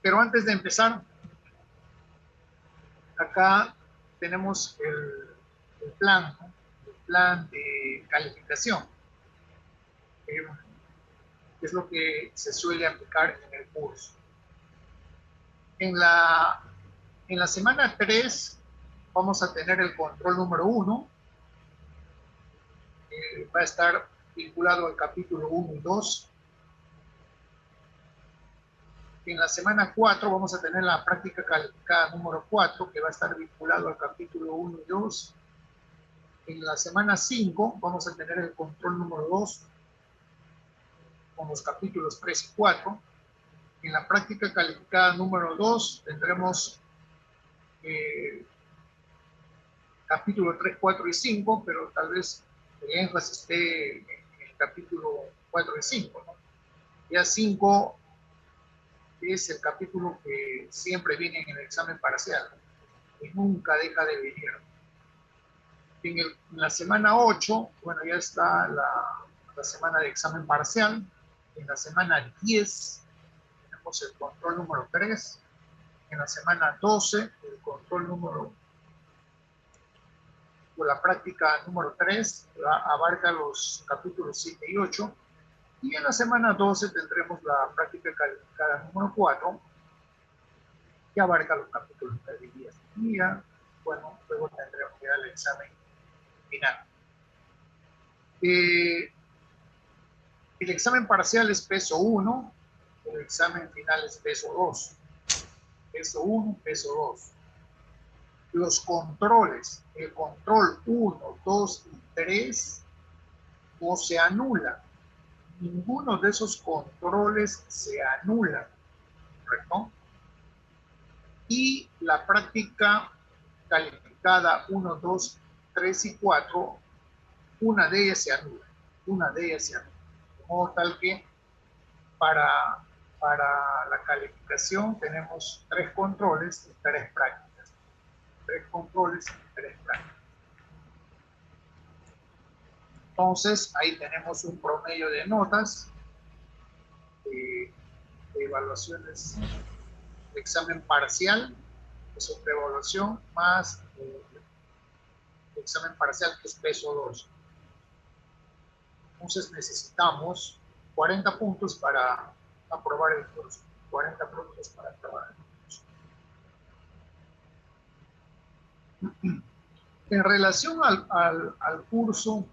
Pero antes de empezar, acá tenemos el plan, ¿no? El plan de calificación, que es lo que se suele aplicar en el curso. En la semana 3 vamos a tener el control número 1, que va a estar vinculado al capítulo 1 y 2. En la semana 4 vamos a tener la práctica calificada número 4, que va a estar vinculado al capítulo 1 y 2. En la semana 5 vamos a tener el control número 2 con los capítulos 3 y 4. En la práctica calificada número 2 tendremos capítulo 3, 4 y 5, pero tal vez el énfasis esté en el capítulo 4 y 5, ¿no? Ya 5 es el capítulo que siempre viene en el examen parcial, que nunca deja de venir. En la semana 8, bueno, ya está la semana de examen parcial. En la semana 10 tenemos el control número 3. En la semana 12, el control número, o la práctica número 3, abarca los capítulos 7 y 8. Y en la semana 12 tendremos la práctica calificada número 4, que abarca los capítulos de día. Bueno, luego tendremos ya el examen final. El examen parcial es peso 1, el examen final es peso 2. Peso 1, peso 2. Los controles, el control 1, 2 y 3 no se anulan. Ninguno de esos controles se anula, ¿correcto? Y la práctica calificada 1, 2, 3 y 4, una de ellas se anula. Una de ellas se anula. De modo tal que para la calificación tenemos 3 controles y 3 prácticas. 3 controles y 3 prácticas. Entonces, ahí tenemos un promedio de notas de evaluaciones de examen parcial, que es otra evaluación, más el examen parcial, que es peso 2. Entonces, necesitamos 40 puntos para aprobar el curso. 40 puntos para aprobar el curso. En relación al curso,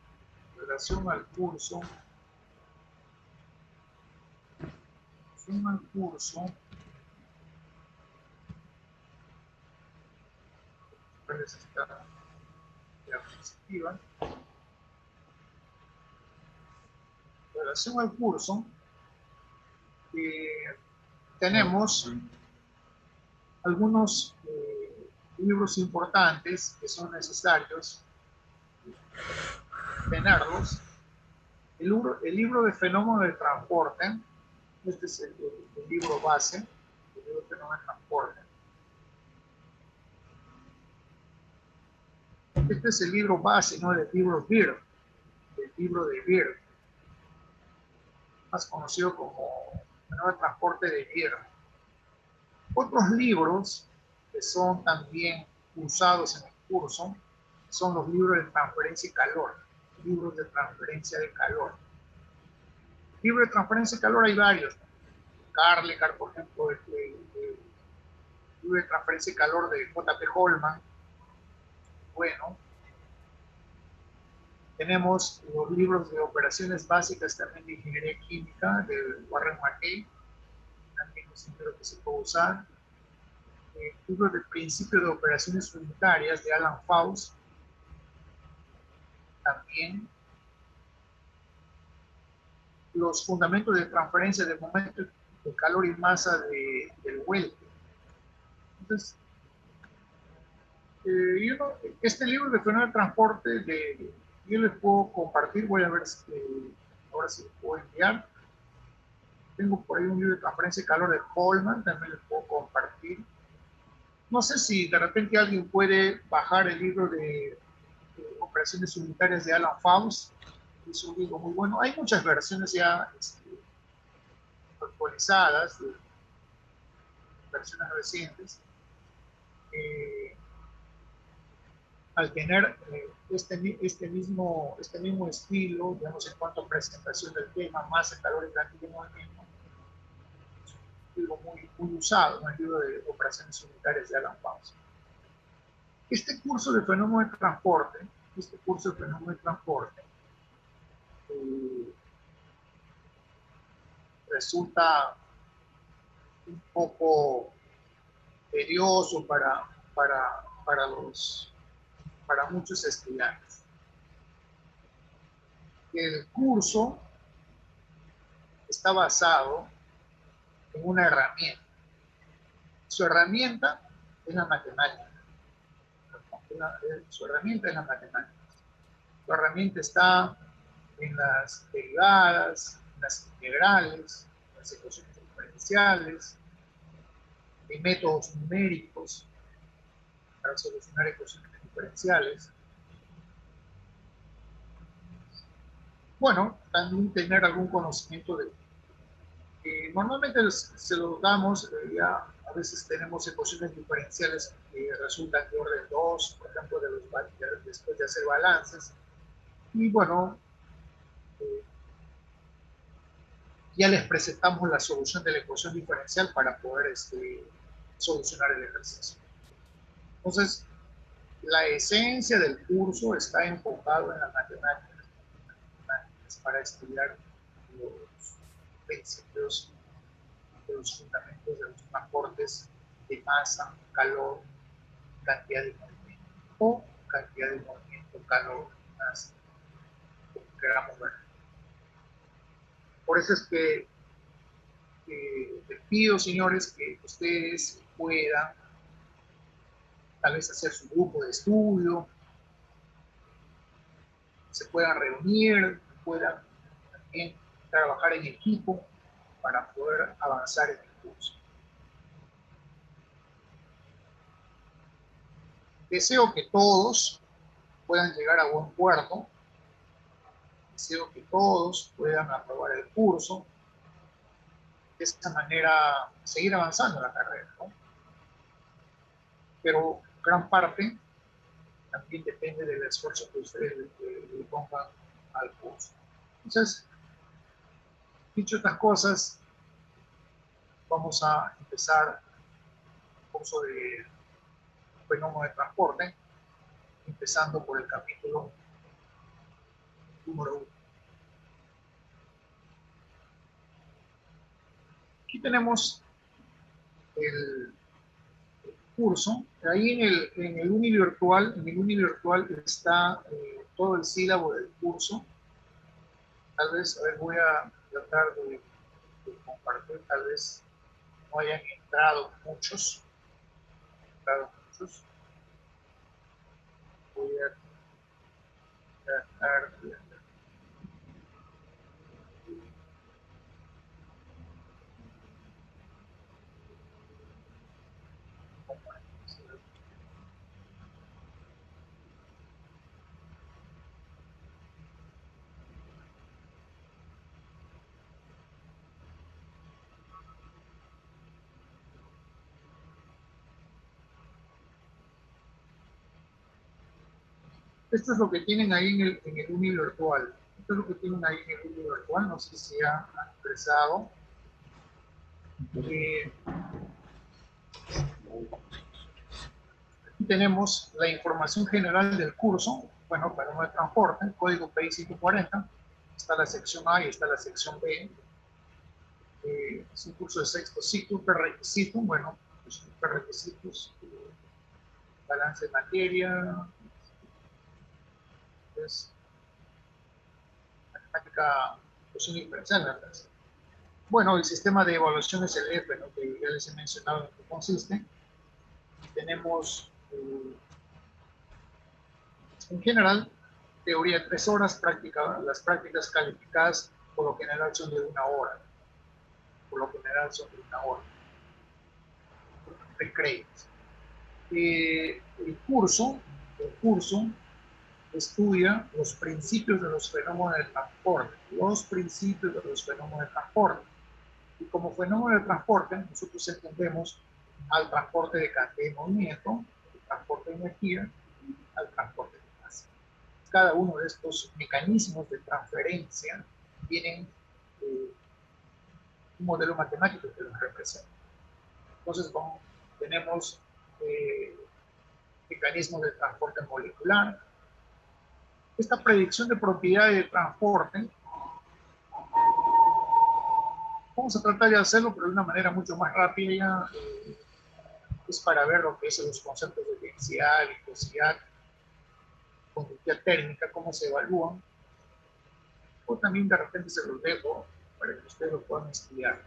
esta diapositiva. En relación al curso, tenemos algunos libros importantes que son necesarios tenerlos. El libro de fenómeno del transporte, este es el libro base, el libro de fenómeno del transporte. Este es el libro base, ¿no? Del libro Beer, el libro de Beer, más conocido como fenómeno del transporte de Beer. Otros libros que son también usados en el curso son los libros de transferencia y calor. Libros de transferencia de calor. Libros de transferencia de calor hay varios. Carlecar, por ejemplo, el libro de transferencia de calor de J.P. Holman. Bueno, tenemos los libros de operaciones básicas también de ingeniería química de Warren McKay. También es un libro que se puede usar. El libro de principio de operaciones unitarias de Alan Faust. También los fundamentos de transferencia de momento de calor y masa del Welke. Entonces, este libro de fenómeno de transporte yo les puedo compartir, voy a ver si ahora sí lo puedo enviar. Tengo por ahí un libro de transferencia de calor de Holman, también les puedo compartir. No sé si de repente alguien puede bajar el libro de operaciones unitarias de Alan Faust. Es un libro muy bueno. Hay muchas versiones ya actualizadas versiones recientes, al tener este mismo estilo, digamos, en cuanto a presentación del tema, masa, calor y cantidad de movimiento, es un libro muy usado, un libro de operaciones unitarias de Alan Pauls. Este curso de fenómeno de transporte, resulta un poco tedioso para muchos estudiantes. El curso está basado en una herramienta. Su herramienta es la matemática. Su herramienta es la matemática. Su herramienta está en las derivadas, en las integrales, en las ecuaciones diferenciales, en métodos numéricos para solucionar ecuaciones diferenciales. Bueno, también tener algún conocimiento de normalmente se lo damos, ya a veces tenemos ecuaciones diferenciales que resultan de orden 2, por ejemplo, después de hacer balances. Y bueno, ya les presentamos la solución de la ecuación diferencial para poder solucionar el ejercicio. Entonces, la esencia del curso está enfocado en las matemáticas para estudiar los principios de los fundamentos de los transportes de masa, calor, cantidad de movimiento o cantidad de movimiento, calor, masa, como queramos ver. Por eso es que les pido, señores, que ustedes puedan tal vez hacer su grupo de estudio, se puedan reunir, puedan también trabajar en equipo para poder avanzar en el curso. Deseo que todos puedan llegar a buen puerto, deseo que todos puedan aprobar el curso, de esta manera seguir avanzando en la carrera, ¿no? Pero gran parte también depende del esfuerzo que ustedes le pongan al curso. Entonces, dicho estas cosas, vamos a empezar el curso de fenómeno de transporte, empezando por el capítulo número 1. Aquí tenemos el curso. Ahí en el univirtual está todo el sílabo del curso. Tal vez, a ver, voy a tratar de compartir, tal vez no hayan entrado muchos. Voy a tratar de esto es lo que tienen ahí en el univirtual. Esto es lo que tienen ahí en el univirtual. No sé si han expresado. Aquí tenemos la información general del curso. Bueno, fenómeno de transporte, código PI 140. Está la sección A y está la sección B. Es un curso de sexto ciclo, prerequisito. Bueno, pues, prerequisitos, balance de materia, pues, matemática, ecuación diferencial. Bueno, el sistema de evaluación es el F, ¿no? Que ya les he mencionado en qué consiste. Tenemos, en general, teoría de 3 horas, las prácticas calificadas por lo general son de 1 hora. Por lo general son de 1 hora. De créditos. El curso estudia los principios de los fenómenos del transporte. Los principios de los fenómenos del transporte. Y como fenómeno del transporte, nosotros entendemos al transporte de cantidad de movimiento, al transporte de energía, al transporte de masa. Cada uno de estos mecanismos de transferencia tienen un modelo matemático que los representa. Entonces, tenemos mecanismos de transporte molecular. Esta predicción de propiedades de transporte, vamos a tratar de hacerlo, pero de una manera mucho más rápida, es para ver lo que es los conceptos de densidad, viscosidad, conductividad térmica, cómo se evalúan, o también de repente se los dejo para que ustedes lo puedan estudiar.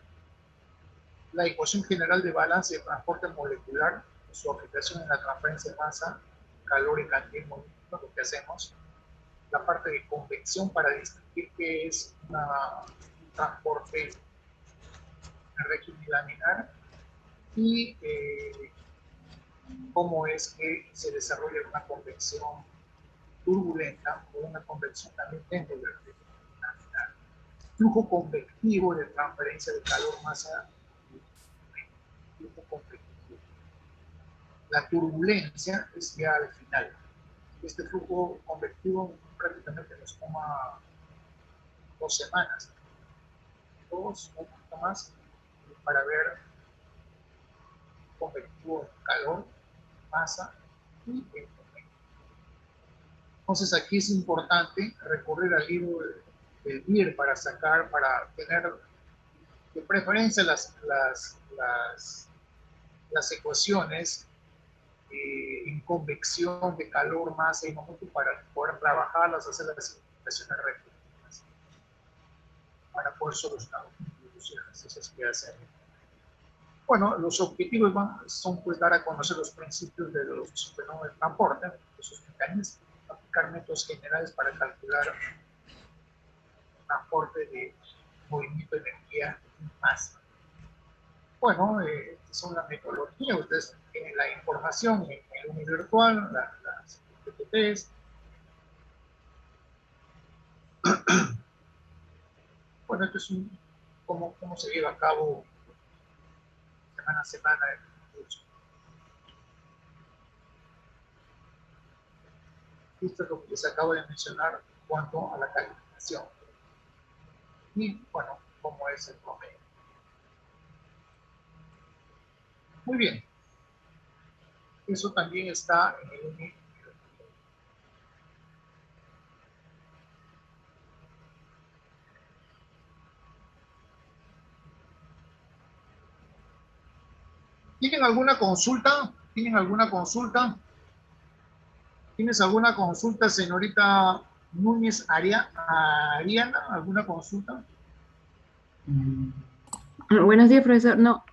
La ecuación general de balance de transporte molecular, su aplicación en la transferencia de masa, calor y cantidad de movimiento, lo que hacemos. La parte de convección para distinguir qué es un transporte en régimen laminar y cómo es que se desarrolla una convección turbulenta o una convección también dentro del régimen laminar. Flujo convectivo de transferencia de calor-masa. Flujo convectivo. La turbulencia es ya al final. Este flujo convectivo prácticamente nos toma 2 semanas, 2 o un poquito más, para ver convectivo de calor, masa y el momento. Entonces aquí es importante recurrir al libro del BIR para tener de preferencia las ecuaciones en convección de calor, masa y momento para poder trabajarlas, hacer las simplificaciones repetidas para poder solucionar los ejercicios que hacen. Bueno, los objetivos son pues dar a conocer los principios de los fenómenos de transporte, de sus mecanismos, aplicar métodos generales para calcular el transporte de movimiento, energía y masa. Bueno, son las metodologías, ustedes tienen la información en el mundo virtual, las PPTs. Bueno, esto es cómo se lleva a cabo semana a semana el curso. Esto es lo que les acabo de mencionar en cuanto a la calificación. Y, bueno, cómo es el promedio. Muy bien. Eso también está en el UNI. ¿Tienen alguna consulta? ¿Tienen alguna consulta? ¿Tienes alguna consulta, señorita Núñez Ariana? ¿Alguna consulta? Buenos días, profesor. No,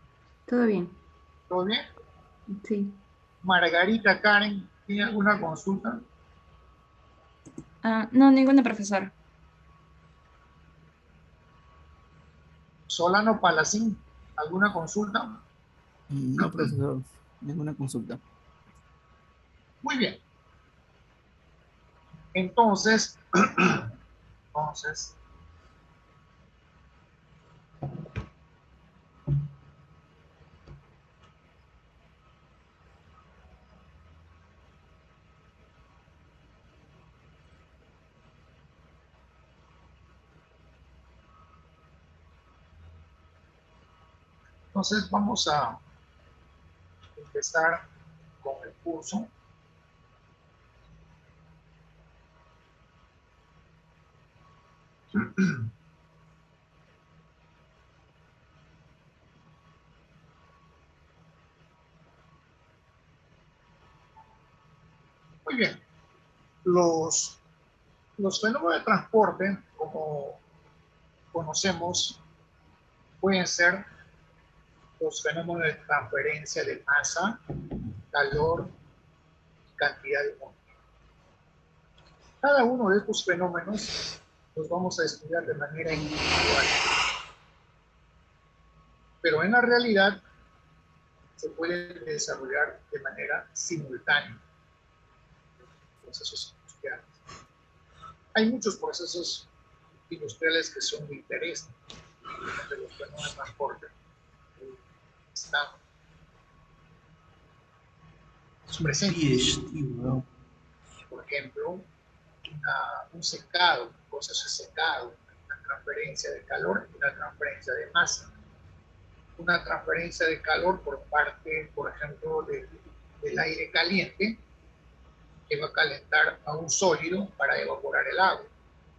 todo bien. ¿Todo bien? Sí. Margarita Karen, ¿tiene alguna consulta? No, ninguna, profesor. Solano Palacín, ¿alguna consulta? No, profesor, ninguna consulta. Muy bien. Entonces, vamos a empezar con el curso. Muy bien. Los fenómenos de transporte, como conocemos, pueden ser los fenómenos de transferencia de masa, calor y cantidad de movimiento. Cada uno de estos fenómenos los vamos a estudiar de manera individual. Pero en la realidad se puede desarrollar de manera simultánea. Procesos industriales. Hay muchos procesos industriales que son de interés de los fenómenos de transporte. Están presentes. Por ejemplo, un secado, un proceso de secado, una transferencia de calor y una transferencia de masa. Una transferencia de calor por parte, por ejemplo, del aire caliente, que va a calentar a un sólido para evaporar el agua.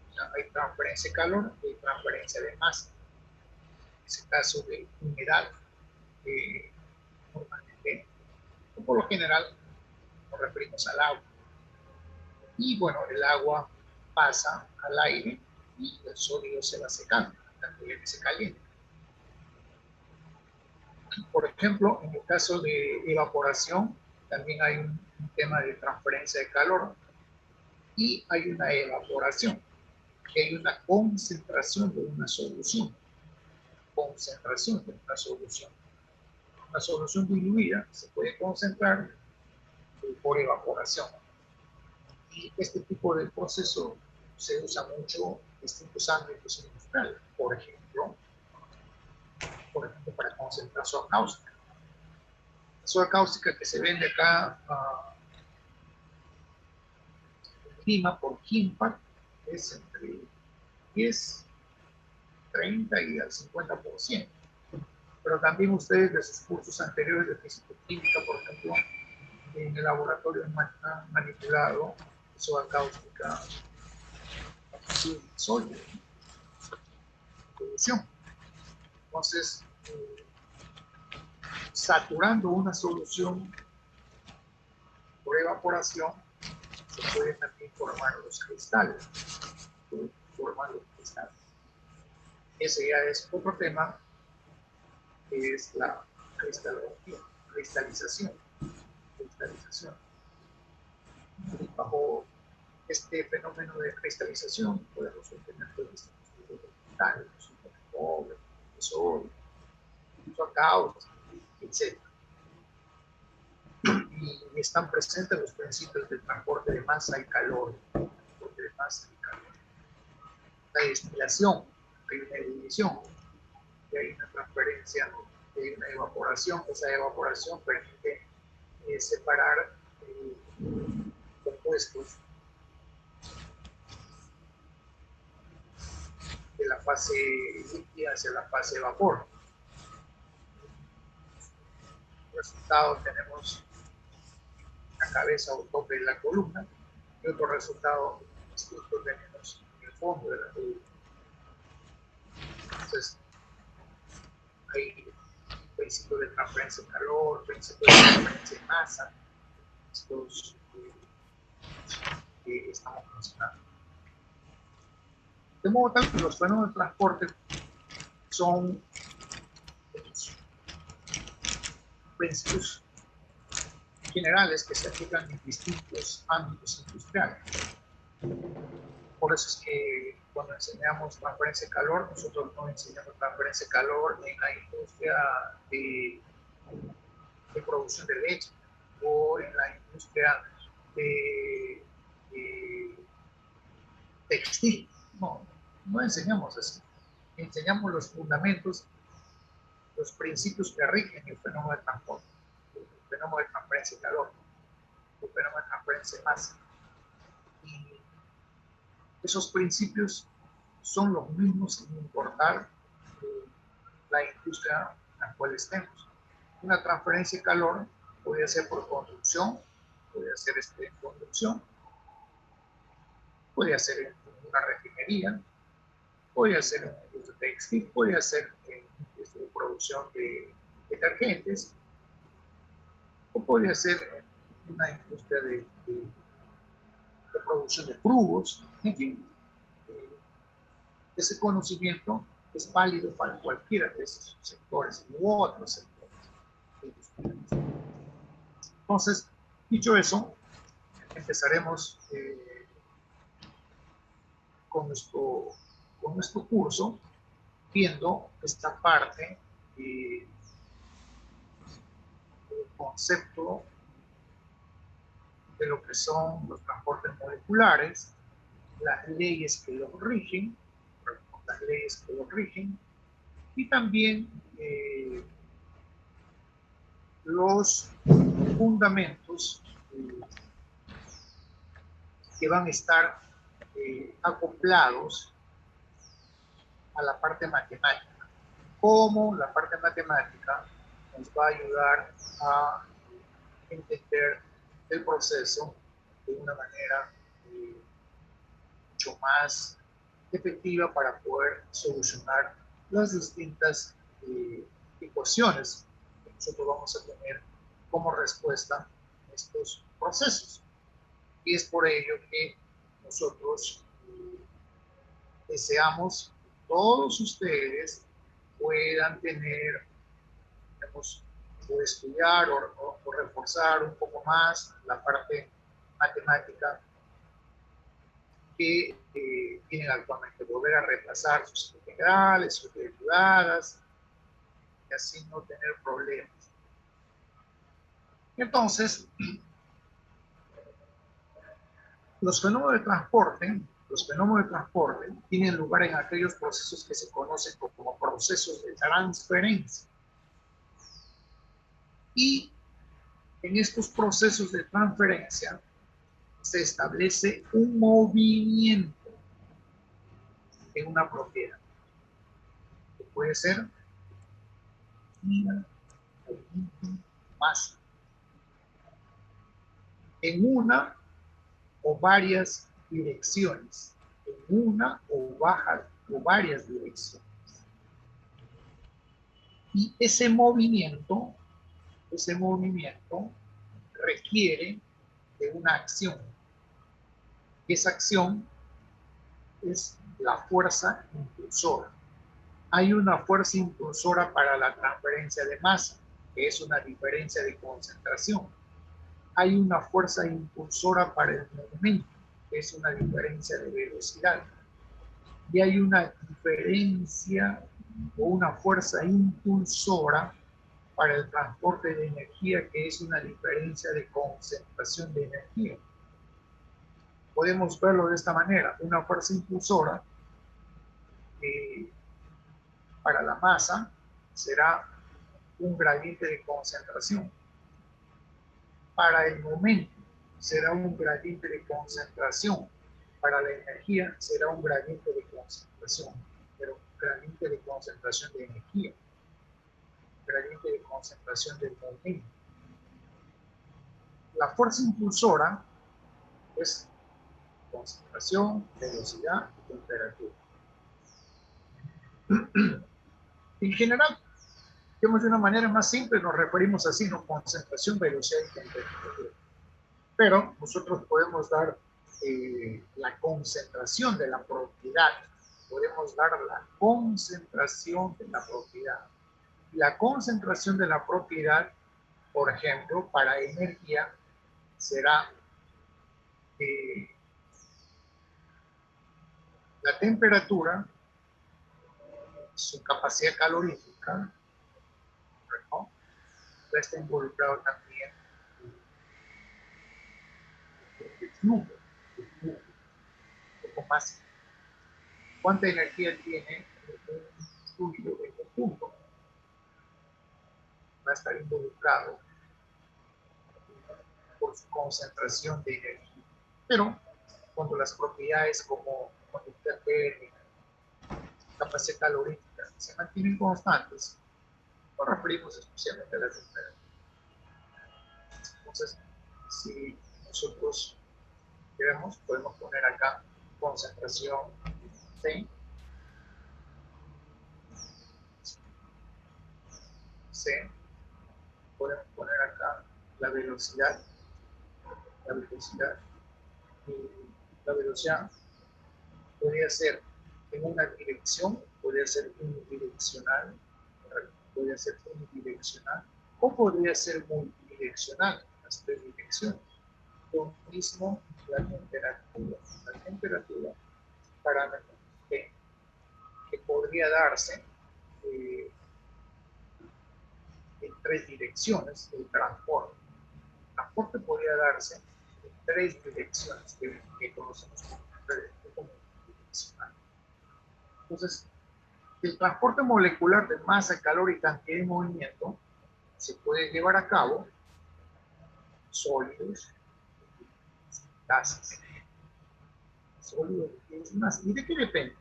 O sea, hay transferencia de calor y transferencia de masa. En ese caso de humedad, normalmente, o por lo general, nos referimos al agua. Y bueno, el agua pasa al aire y el sólido se va secando hasta que se calienta. Por ejemplo, en el caso de evaporación, también hay un tema de transferencia de calor y hay una evaporación, que hay una concentración de una solución. Concentración de una solución. Una solución diluida se puede concentrar por evaporación. Y este tipo de proceso se usa mucho en distintos ámbitos industriales. Por ejemplo, para concentrar soda cáustica. La soda cáustica que se vende acá en Lima por Kimpa es entre 10, 30 y al 50%. Pero también ustedes de sus cursos anteriores de físico-química, por ejemplo, en el laboratorio han manipulado soda cáustica sólido, solución. Entonces, saturando una solución por evaporación, se pueden también formar los cristales. Ese ya es otro tema, que es la cristalización. Bajo este fenómeno de cristalización podemos obtener distintos tipos de cristales, de cobre, de sodio, soda cáustica, etc. Y están presentes los principios del transporte de masa y calor. La destilación, hay una ebullición, y hay una transferencia, hay una evaporación. Esa evaporación permite separar compuestos de la fase líquida hacia la fase de vapor. Como resultado tenemos la cabeza o tope de la columna, y otro resultado distinto tenemos en el fondo de la columna. Entonces, hay principio de transferencia de calor, principio de transferencia de masa, estos que estamos mencionando. De modo tal que los fenómenos de transporte son principios generales que se aplican en distintos ámbitos industriales. Por eso es que cuando enseñamos transferencia de calor, nosotros no enseñamos transferencia de calor en la industria de producción de leche o en la industria de textil. No enseñamos eso. Enseñamos los fundamentos, los principios que rigen el fenómeno de transporte, el fenómeno de transferencia de calor, el fenómeno de transferencia de masa. Y esos principios son los mismos sin importar la industria en la cual estemos. Una transferencia de calor puede ser por conducción, puede ser conducción, puede ser en una refinería, puede ser en una industria textil, puede ser en producción de detergentes, o puede ser en una industria de producción de frugos. En fin, ese conocimiento es válido para cualquiera de esos sectores u otros sectores. Entonces, dicho eso, empezaremos con nuestro curso viendo esta parte del concepto de lo que son los transportes moleculares, las leyes que los rigen, y también los fundamentos procesos que van a estar acoplados a la parte matemática. Cómo la parte matemática nos va a ayudar a entender el proceso de una manera mucho más efectiva para poder solucionar las distintas ecuaciones que nosotros vamos a tener como respuesta a estos procesos. Y es por ello que nosotros deseamos que todos ustedes puedan tener, digamos, o estudiar o reforzar un poco más la parte matemática que tienen actualmente, volver a repasar sus integrales, sus derivadas, y así no tener problemas. Entonces, los fenómenos de transporte tienen lugar en aquellos procesos que se conocen como procesos de transferencia. Y en estos procesos de transferencia se establece un movimiento en una propiedad, que puede ser masa, en una o varias direcciones, en una o varias direcciones. Y ese movimiento requiere de una acción. Esa acción es la fuerza impulsora. Hay una fuerza impulsora para la transferencia de masa, que es una diferencia de concentración. Hay una fuerza impulsora para el movimiento, que es una diferencia de velocidad. Y hay una diferencia o una fuerza impulsora para el transporte de energía, que es una diferencia de concentración de energía. Podemos verlo de esta manera: una fuerza impulsora para la masa será un gradiente de concentración. Para el momento será un gradiente de concentración. Para la energía será un gradiente de concentración, pero gradiente de concentración de energía, gradiente de concentración del momento. La fuerza impulsora es concentración, velocidad y temperatura. En general, digamos, de una manera más simple nos referimos así, ¿no? Concentración, velocidad y temperatura. Pero nosotros podemos dar la concentración de la propiedad. Podemos dar la concentración de la propiedad. La concentración de la propiedad, por ejemplo, para energía, será la temperatura, su capacidad calorífica, ¿no? Está involucrado también el flujo, un poco más. ¿Cuánta energía tiene un fluido en un punto? Va a estar involucrado por su concentración de energía. Pero cuando las propiedades como conductividad térmica, capacidad calorífica se mantienen constantes, nos referimos especialmente a la temperatura. Entonces, si nosotros queremos, podemos poner acá concentración T, C, podemos poner acá la velocidad, y la velocidad podría ser en una dirección, podría ser unidireccional, o podría ser multidireccional, las tres direcciones. Lo mismo la temperatura. La temperatura, parámetro T, que podría darse en tres direcciones, el transporte. El transporte podría darse en tres direcciones que conocemos como direccional. Entonces, el transporte molecular de masa, calor y cantidad de movimiento se puede llevar a cabo sólidos, gases. Sólidos, líquidos y masas. ¿Y de qué depende?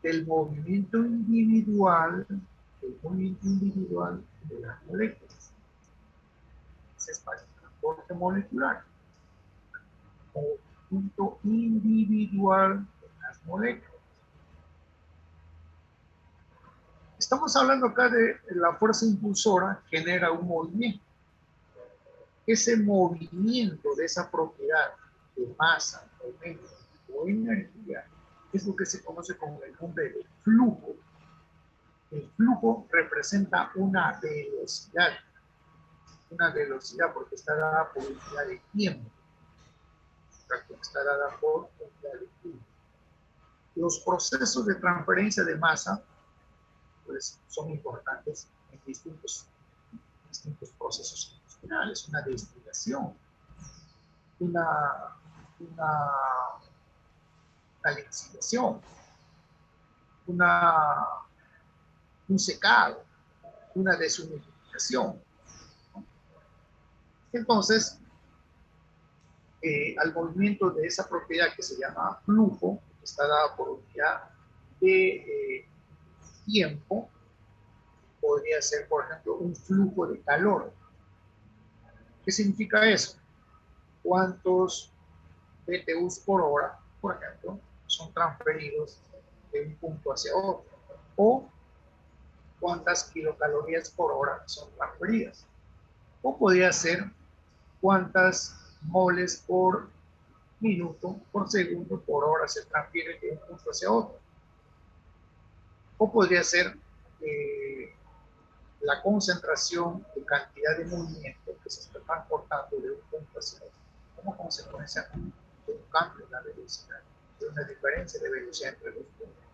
Del movimiento individual, de las moléculas. Ese es para el transporte molecular. Movimiento individual de las moléculas. Estamos hablando acá de la fuerza impulsora genera un movimiento. Ese movimiento de esa propiedad de masa, movimiento o energía es lo que se conoce como el nombre de flujo. El flujo representa una velocidad porque está dada por unidad de tiempo. Está dada por unidad de tiempo. Los procesos de transferencia de masa pues, son importantes en distintos procesos industriales, una destilación, una lixiviación, un secado, una deshumidificación. Entonces, al movimiento de esa propiedad que se llama flujo, que está dada por unidad de tiempo, podría ser, por ejemplo, un flujo de calor. ¿Qué significa eso? ¿Cuántos BTUs por hora, por ejemplo, son transferidos de un punto hacia otro? O cuántas kilocalorías por hora son transferidas. O podría ser cuántas moles por minuto, por segundo, por hora se transfieren de un punto hacia otro. O podría ser la concentración de cantidad de movimiento que se está transportando de un punto hacia otro. ¿Cómo consecuencia de un cambio en la velocidad, de una diferencia de velocidad entre los puntos?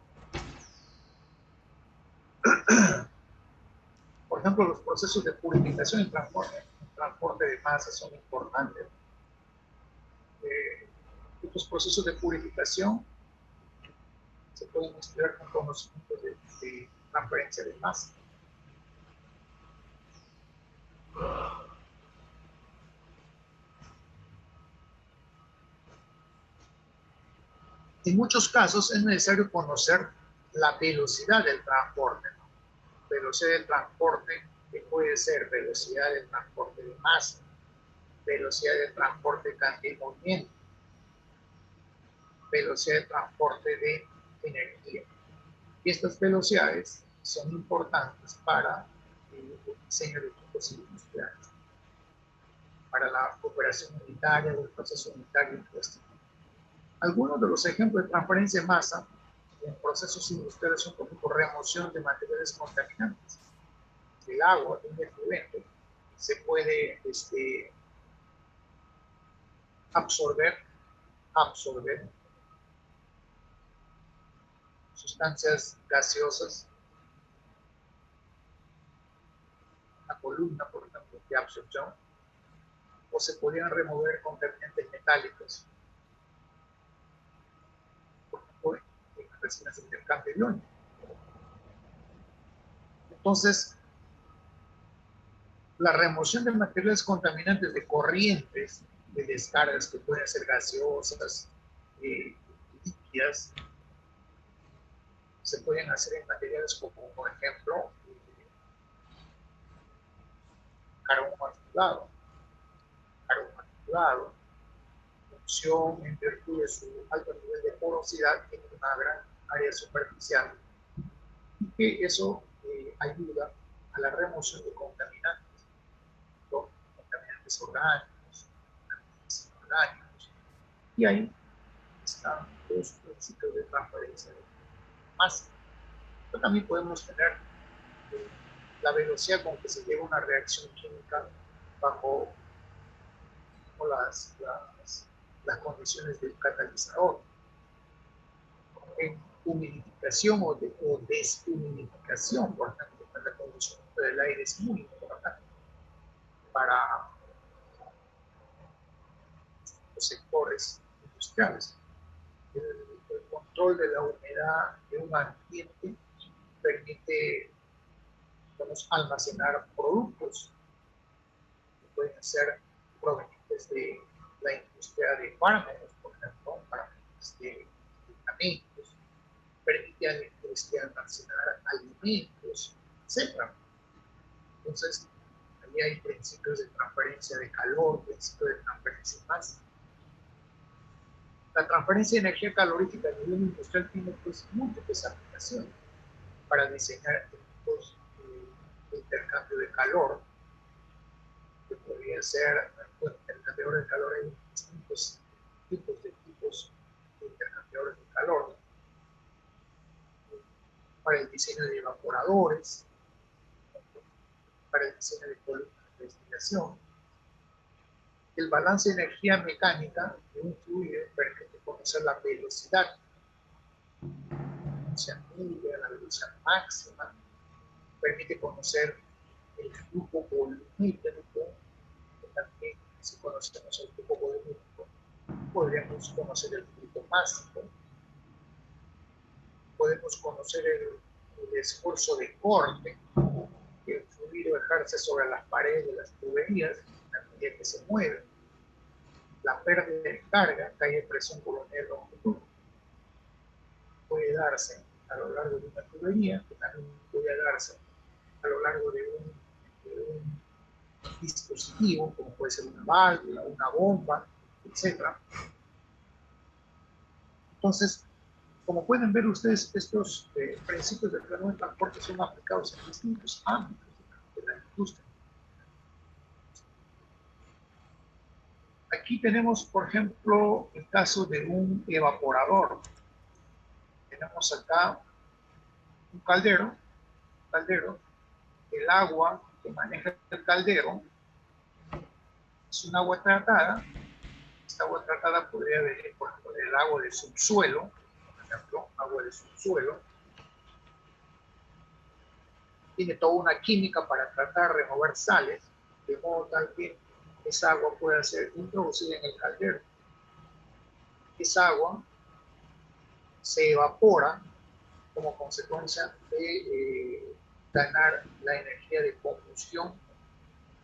Por ejemplo, los procesos de purificación y transporte de masa son importantes. Estos procesos de purificación se pueden estudiar con conocimientos de transferencia de masa. En muchos casos es necesario conocer la velocidad del transporte. Velocidad del transporte que puede ser velocidad del transporte de masa, velocidad del transporte de cantidad de movimiento, velocidad de transporte de energía. Y estas velocidades son importantes para el diseño de equipos industriales, para la operación unitaria o el proceso unitario industrial. Algunos de los ejemplos de transferencia de masa en procesos industriales son, por ejemplo, remoción de materiales contaminantes. El agua de un efluente se puede absorber sustancias gaseosas, la columna, por ejemplo, de absorción, o se podrían remover contaminantes metálicos, por ejemplo, en resinas de intercambio iónico. Entonces, la remoción de materiales contaminantes de corrientes, de descargas que pueden ser gaseosas, líquidas, se pueden hacer en materiales como, por ejemplo, carbón manipulado, función en virtud de su alto nivel de porosidad en una gran área superficial, y que eso ayuda a la remoción de contaminantes orgánicos, contaminantes inorgánicos, y ahí están los principios de transferencia de masa. Pero también podemos tener la velocidad con que se lleva una reacción química bajo las condiciones del catalizador. En humidificación o deshumidificación, por ejemplo, el acondicionamiento del aire es muy importante para los sectores industriales. El control de la humedad de un ambiente permite, almacenar productos que pueden ser provenientes de la industria de fármacos, por ejemplo, para medicamentos, permite a la industria almacenar alimentos, etc. Entonces, ahí hay principios de transferencia de calor, principios de transferencia de masa. La transferencia de energía calorífica a nivel industrial tiene pues múltiples aplicaciones para diseñar equipos de intercambio de calor, que podría ser, bueno, intercambiador de calor, hay distintos tipos de equipos de intercambiadores de calor, para el diseño de evaporadores, para el diseño de columnas de ventilación. El balance de energía mecánica de un fluido permite conocer la velocidad, la velocidad media, la velocidad máxima, permite conocer el flujo volumétrico, que también si conocemos el flujo volumétrico, podríamos conocer el flujo máximo, podemos conocer el esfuerzo de corte que el fluido ejerce sobre las paredes de las tuberías a medida que se mueve, la pérdida de carga, calle de presión por unidad de longitud, puede darse a lo largo de una tubería, que también puede darse a lo largo de un dispositivo, como puede ser una válvula, una bomba, etc. Entonces, como pueden ver ustedes, estos principios del fenómeno de transporte son aplicados en distintos ámbitos de la industria. Aquí tenemos, por ejemplo, el caso de un evaporador. Tenemos acá un caldero, el agua que maneja el caldero es un agua tratada. Esta agua tratada podría venir, por ejemplo, del agua de subsuelo, por ejemplo, agua de subsuelo. Tiene toda una química para tratar de remover sales, de modo tal que esa agua pueda ser introducida en el caldero. Esa agua se evapora como consecuencia de ganar la energía de combustión,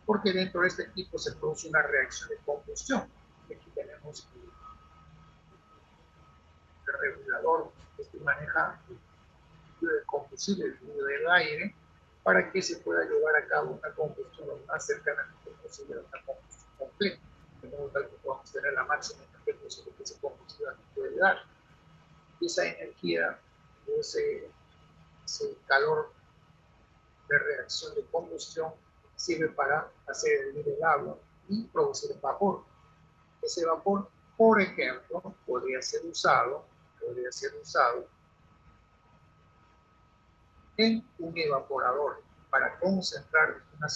porque dentro de este equipo se produce una reacción de combustión. Aquí tenemos el regulador que maneja el fluido de combustible, el fluido del aire, para que se pueda llevar a cabo una combustión lo más cercanamente posible a una combustión completa, de modo tal que podamos tener la máxima energía posible que ese combustible puede dar. Y esa energía, ese calor de reacción de combustión, sirve para hacer hervir el agua y producir vapor. Ese vapor, por ejemplo, podría ser usado en un evaporador para concentrar una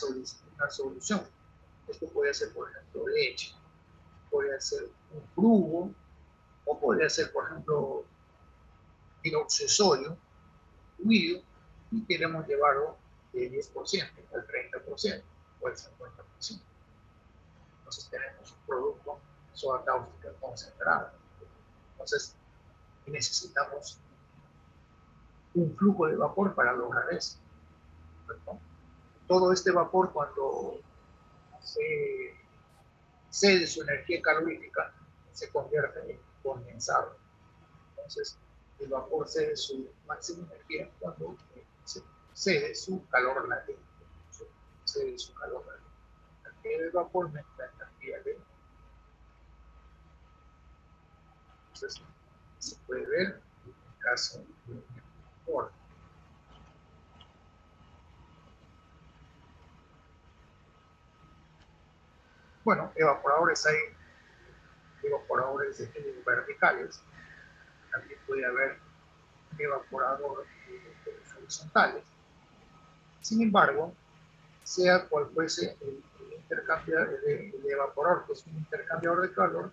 solución. Esto puede ser, por ejemplo, leche, puede ser un jugo, o puede ser, por ejemplo, dióxido de sodio, fluido, y queremos llevarlo del 10% al 30% o al 50%. Entonces tenemos un producto soda cáustica concentrada. Entonces necesitamos un flujo de vapor para lograr eso, ¿no? Todo este vapor, cuando se cede su energía calorífica, se convierte en condensado. Entonces el vapor cede su máxima energía cuando se cede su calor latente. Cede su calor latente. La energía del vapor menos la energía de... Entonces se puede ver en el caso de un vapor. Bueno, evaporadores hay evaporadores de género verticales, también puede haber evaporador horizontales. Sin embargo, sea cual fuese el intercambiador, el evaporador, que es un intercambiador de calor,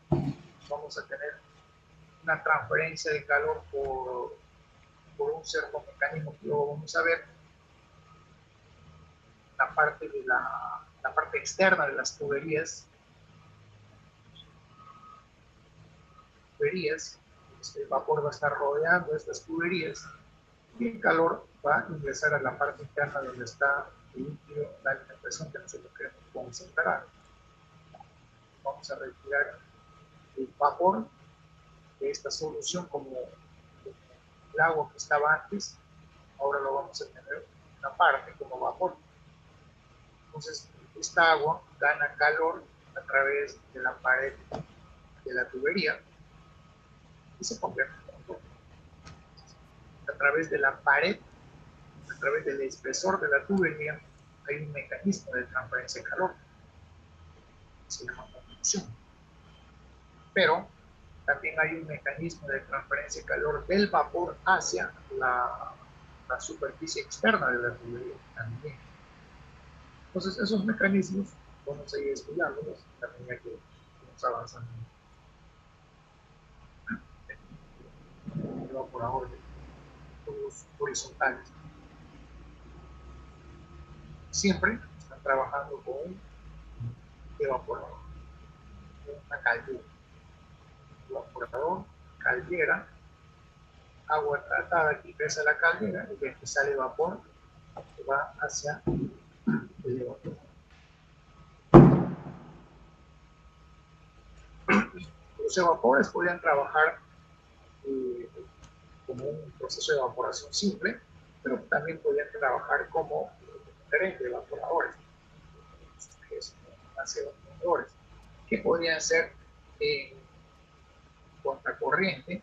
vamos a tener una transferencia de calor por un cierto mecanismo que luego vamos a ver. La parte externa de las tuberías, el vapor va a estar rodeando estas tuberías y el calor va a ingresar a la parte interna donde está el líquido, la alimentación que nosotros queremos concentrar. vamos a retirar el vapor de esta solución como el agua que estaba antes, ahora lo vamos a tener una parte como vapor. Entonces, esta agua gana calor a través de la pared de la tubería y se convierte en vapor. A través de la pared, a través del espesor de la tubería, hay un mecanismo de transferencia de calor. Se llama conducción. Pero también hay un mecanismo de transferencia de calor del vapor hacia la superficie externa de la tubería también. Entonces, esos mecanismos vamos a ir estudiándolos también ya que vamos avanzando en el evaporador de tubos horizontales. Siempre están trabajando con un evaporador, una caldera. Evaporador, caldera, agua tratada que ingresa a la caldera y de aquí sale vapor que va hacia el evaporador. Los evapores podrían trabajar como un proceso de evaporación simple, pero también podrían trabajar como diferentes evaporadores, evaporadores que podrían ser en contracorriente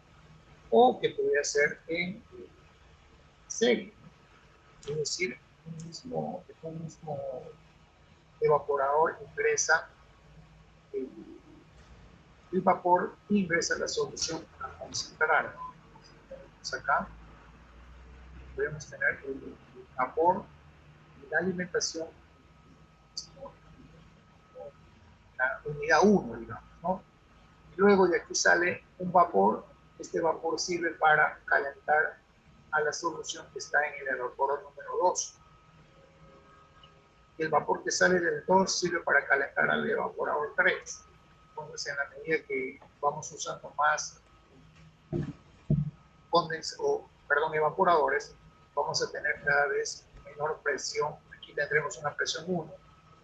o que podría ser en serie, es decir, un mismo evaporador ingresa el vapor ingresa la solución a concentrar. Entonces acá podemos tener el vapor y la alimentación, la unidad 1, digamos, ¿no? Y luego de aquí sale un vapor. Este vapor sirve para calentar a la solución que está en el evaporador número 2. Y el vapor que sale del 2 sirve para calentar al evaporador 3. Entonces, en la medida que vamos usando más evaporadores, vamos a tener cada vez menor presión. Aquí tendremos una presión 1.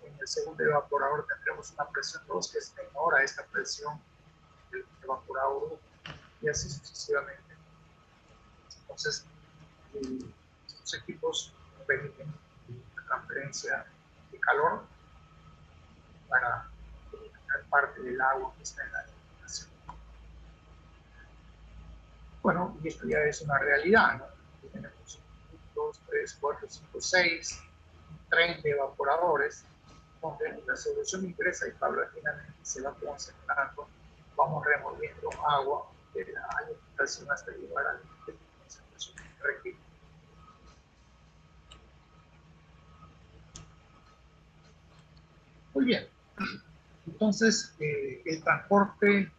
En el segundo evaporador tendremos una presión 2 que es menor a esta presión del evaporador 1 y así sucesivamente. Entonces, estos equipos permiten la transferencia de calor para eliminar parte del agua que está en la alimentación. Bueno, y esto ya es una realidad, ¿no? Aquí tenemos 1, 2, 3, 4, 5, 6, 30 evaporadores, donde la solución ingresa y paulatinamente se va concentrando. Vamos removiendo agua de la alimentación hasta llegar a la concentración que requiere. Muy bien. Entonces, el transporte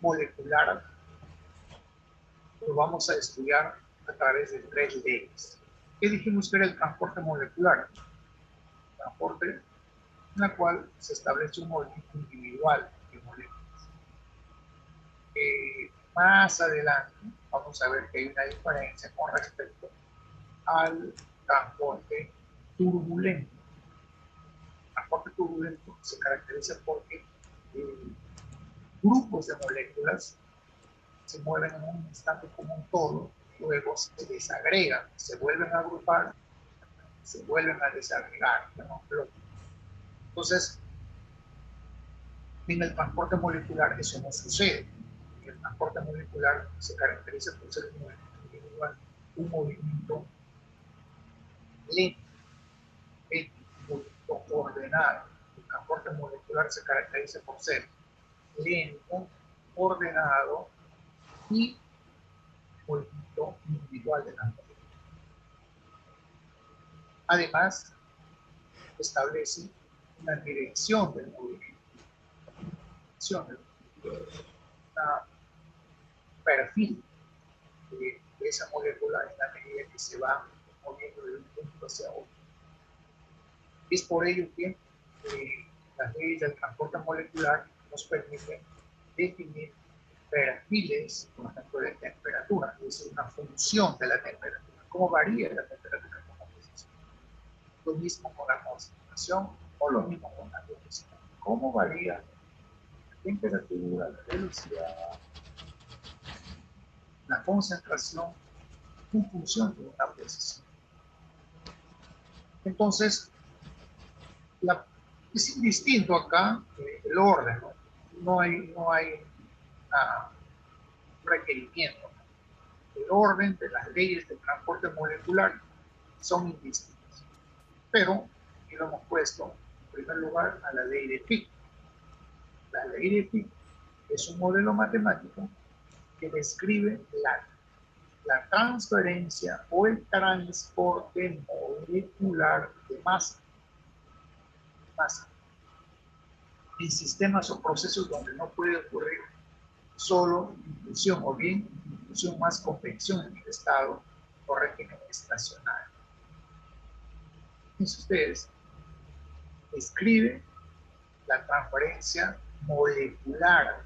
molecular lo vamos a estudiar a través de 3 leyes. ¿Qué dijimos que era el transporte molecular? Transporte en la cual se establece un movimiento individual de moléculas. Más adelante vamos a ver que hay una diferencia con respecto al transporte turbulento. El transporte turbulento se caracteriza porque grupos de moléculas se mueven en un instante como un todo, luego se desagregan, se vuelven a agrupar, se vuelven a desagregar. ¿No? Entonces, en el transporte molecular eso no sucede. El transporte molecular se caracteriza por ser un movimiento individual, un movimiento lento, un movimiento ordenado. El transporte molecular se caracteriza por ser lento, ordenado y movimiento individual de la molécula. Además, establece una dirección del movimiento, un perfil de esa molécula en la medida que se va moviendo de un punto hacia otro. Es por ello que las leyes del transporte molecular nos permiten definir perfiles, por ejemplo, de temperatura, es decir, una función de la temperatura. ¿Cómo varía la temperatura con la posición? Lo mismo con la concentración O lo mismo con la velocidad. ¿Cómo varía la temperatura, la velocidad, la concentración en función de una precisión? Entonces, es indistinto acá el orden, ¿no? No hay requerimiento. El orden de las leyes de transporte molecular son indistintas. Pero aquí lo hemos puesto en primer lugar a la ley de Fick. La ley de Fick es un modelo matemático que describe la transferencia o el transporte molecular de masa en sistemas o procesos donde no puede ocurrir solo difusión o bien difusión más convección en el estado o régimen estacionario. Entonces ustedes escribe la transferencia molecular,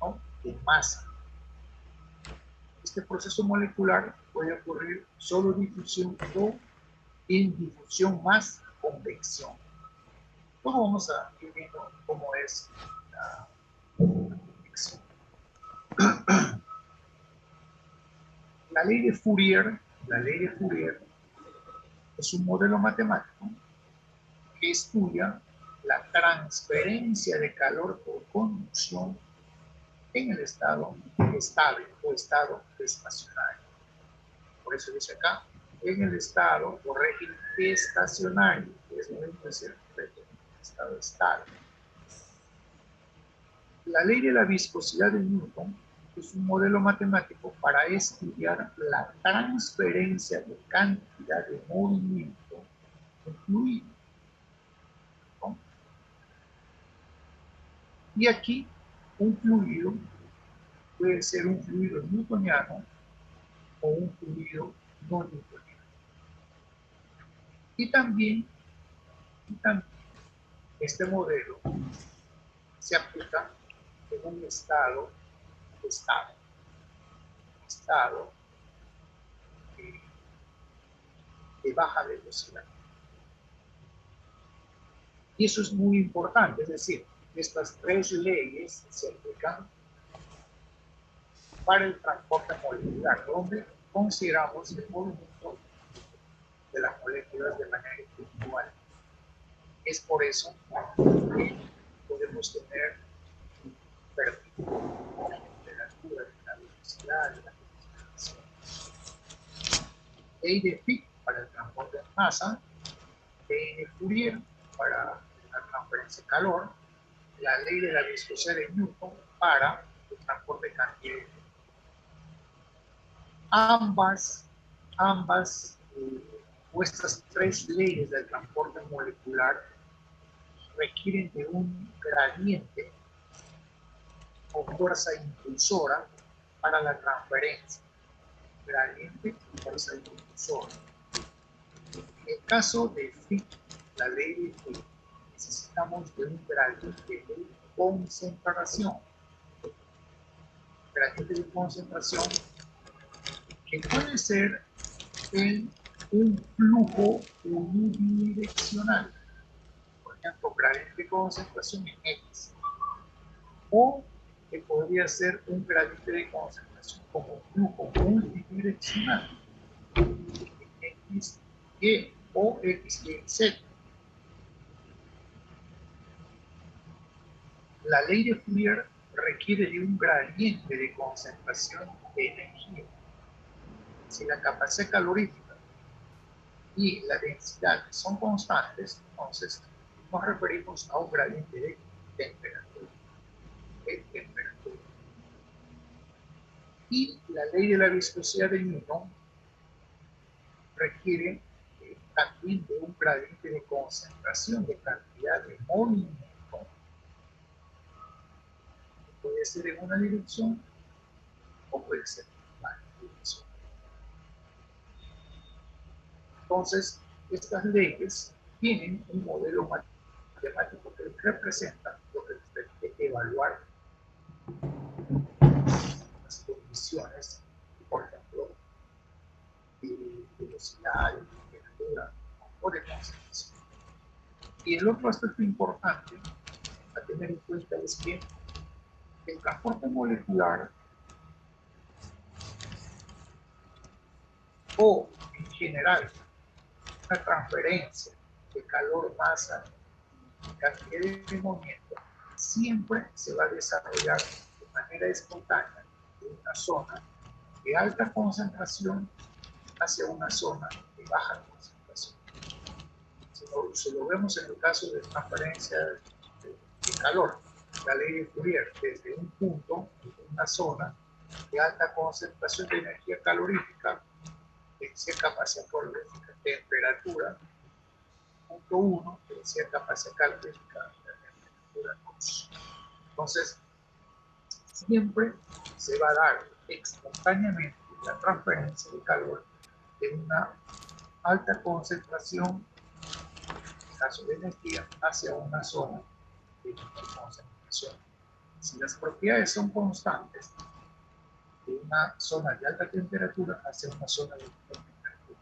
¿no?, de masa. Este proceso molecular puede ocurrir solo difusión o en difusión más convección. Luego vamos a ir viendo cómo es la convección. La ley de Fourier es un modelo matemático que estudia la transferencia de calor por conducción en el estado estable o estado estacionario. Por eso dice acá, en el estado o régimen estacionario, que es lo mismo decir estado estable. La ley de la viscosidad de Newton es un modelo matemático para estudiar la transferencia de cantidad de movimiento en fluido, ¿no? Y aquí un fluido puede ser un fluido newtoniano o un fluido no newtoniano. Y también este modelo se aplica en un estado de baja velocidad. Y eso es muy importante, es decir, estas tres leyes se aplican para el transporte molecular, donde consideramos el movimiento de las moléculas de manera individual. Es por eso que podemos tener la temperatura, la velocidad, la concentración. Ley de Fick para el transporte de masa, ley de Fourier para la transferencia de calor, la ley de la viscosidad de Newton para el transporte de cantidad. Ambas o estas tres leyes del transporte molecular requieren de un gradiente o fuerza impulsora para la transferencia. Gradiente y fuerza impulsora. En el caso de Fick, la ley de Fick, necesitamos de un gradiente de concentración. Gradiente de concentración que puede ser en un flujo unidireccional. Por ejemplo, gradiente de concentración en X. O que podría ser un gradiente de concentración como un flujo multidireccional en X, Y o X, Y, Z. La ley de Fourier requiere de un gradiente de concentración de energía. Si la capacidad calorífica y la densidad son constantes, entonces nos referimos a un gradiente de temperatura. Y la ley de la viscosidad de Newton requiere también de un gradiente de concentración de cantidad de movimiento, que puede ser en una dirección o puede ser en varias direcciones. Entonces, estas leyes tienen un modelo matemático que representa lo que nos permite evaluar las condiciones, por ejemplo, de velocidad, de temperatura o de concentración. Y el otro aspecto importante a tener en cuenta es que el transporte molecular o en general una transferencia de calor, masa, cantidad de movimiento, siempre se va a desarrollar de manera espontánea de una zona de alta concentración hacia una zona de baja concentración. Si lo vemos en el caso de transferencia de calor, la ley de Fourier, desde un punto, desde una zona de alta concentración de energía calorífica, de decía capacidad calorífica, temperatura, punto 1, que decía capacidad calorífica, temperatura 2. Entonces, siempre se va a dar espontáneamente la transferencia de calor de una alta concentración, en caso de energía, hacia una zona de menor concentración. Si las propiedades son constantes, de una zona de alta temperatura hacia una zona de menor temperatura.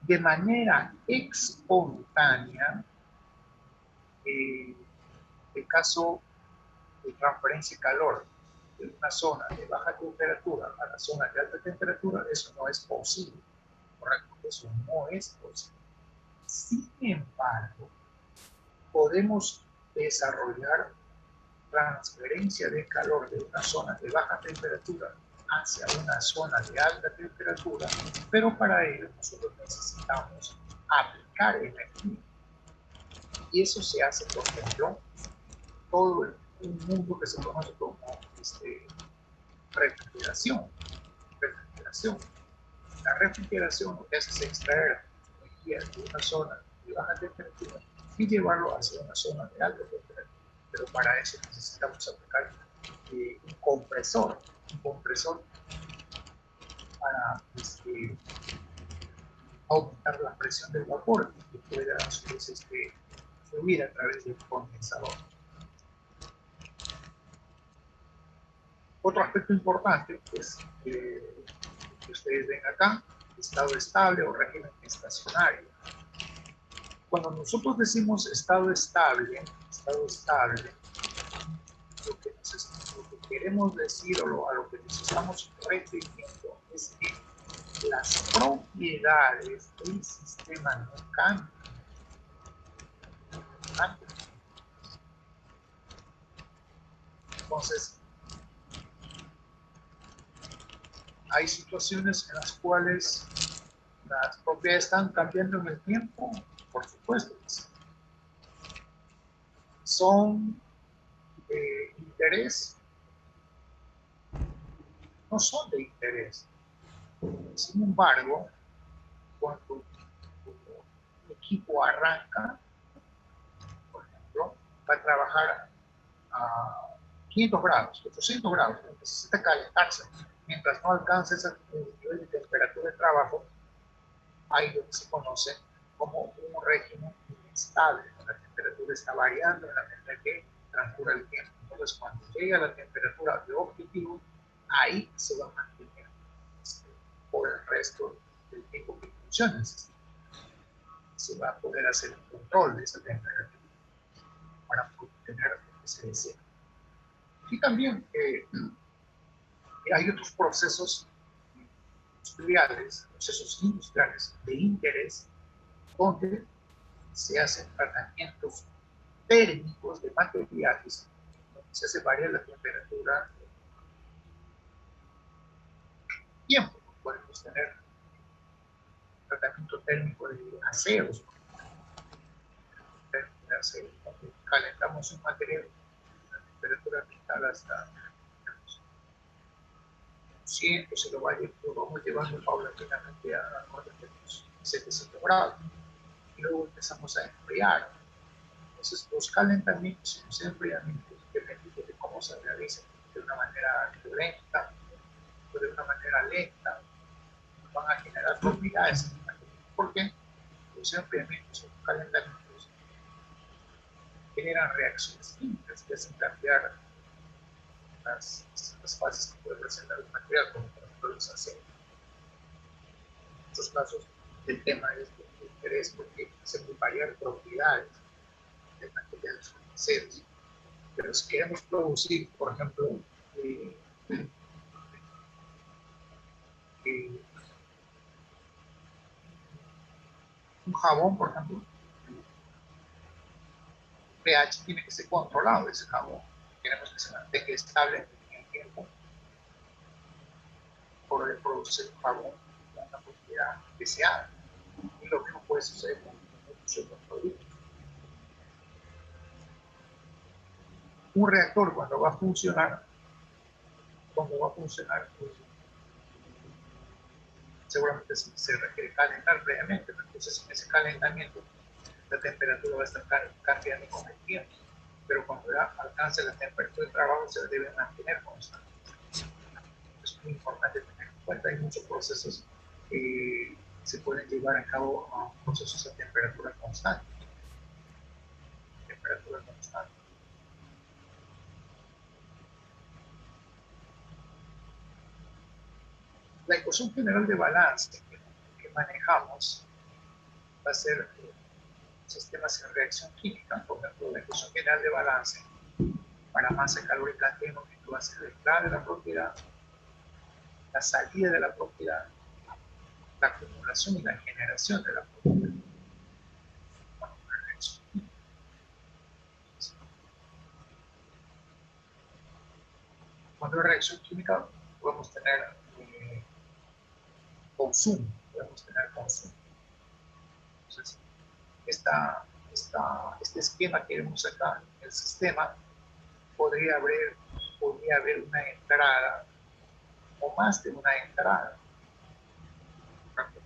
De manera espontánea, el caso de transferencia de calor de una zona de baja temperatura a la zona de alta temperatura, eso no es posible. Correcto, eso no es posible. Sin embargo, podemos desarrollar transferencia de calor de una zona de baja temperatura hacia una zona de alta temperatura, pero para ello nosotros necesitamos aplicar energía. Y eso se hace, por ejemplo, todo un mundo que se conoce como refrigeración. La refrigeración lo que hace es extraer energía de una zona de baja temperatura y llevarlo hacia una zona de alta temperatura. Pero para eso necesitamos aplicar un compresor para aumentar la presión del vapor y que pueda a su vez fluir a través del condensador. Otro aspecto importante es que ustedes ven acá, estado estable o régimen estacionario. Cuando nosotros decimos estado estable, lo que queremos decir o a lo que nos estamos refiriendo es que las propiedades del sistema no cambian. Entonces, hay situaciones en las cuales las propiedades están cambiando en el tiempo, por supuesto. Son de interés, no son de interés. Sin embargo, cuando un equipo arranca, por ejemplo, va a trabajar a 500 grados, 800 grados, necesita calentarse. Mientras no alcance ese nivel de temperatura de trabajo, hay lo que se conoce como un régimen inestable. La temperatura está variando en la medida que transcurre el tiempo. Entonces, cuando llega a la temperatura de objetivo, ahí se va a mantener por el resto del tiempo que funciona el sistema. Se va a poder hacer un control de esa temperatura para obtener lo que se desea. Y también hay otros procesos industriales de interés donde se hacen tratamientos térmicos de materiales, donde se hace variar la temperatura tiempo. Podemos tener tratamiento térmico de aceros, donde calentamos un material a una temperatura vital hasta 100, se lo vamos llevando paulatinamente a 700 grados. Y luego empezamos a enfriar. Entonces, los calentamientos y los enfriamientos, dependiendo de cómo se realicen, de una manera violenta o de una manera lenta, van a generar propiedades. Porque los enfriamientos o los calentamientos generan reacciones químicas que hacen cambiar las fases que puede presentar el material, como por ejemplo los aceros. En muchos casos, del tema de interés, porque se pueden variar propiedades de materiales financieros. Pero si queremos producir, por ejemplo, eh, eh, un jabón, por ejemplo, el pH tiene que ser controlado ese jabón. Queremos que se mantenga estable en el tiempo por producir un jabón con una propiedad deseada. Y lo mismo puede suceder con muchos otros productos. Un reactor cuando va a funcionar, pues, seguramente se requiere calentar previamente, entonces en ese calentamiento la temperatura va a estar cambiando con el tiempo, pero cuando ya alcance la temperatura de trabajo se debe mantener constante. Es muy importante tener en cuenta, hay muchos procesos que se pueden llevar a cabo a procesos a temperatura constante. La ecuación general de balance que manejamos va a ser sistemas en reacción química. Por ejemplo, la ecuación general de balance para masa calórica T va a ser la entrada de la propiedad, la salida de la propiedad, la acumulación y la generación de la propiedad. Bueno, una reacción química. Cuando hay reacción química podemos tener consumo. Entonces, este esquema que vemos acá, el sistema, podría haber una entrada o más de una entrada.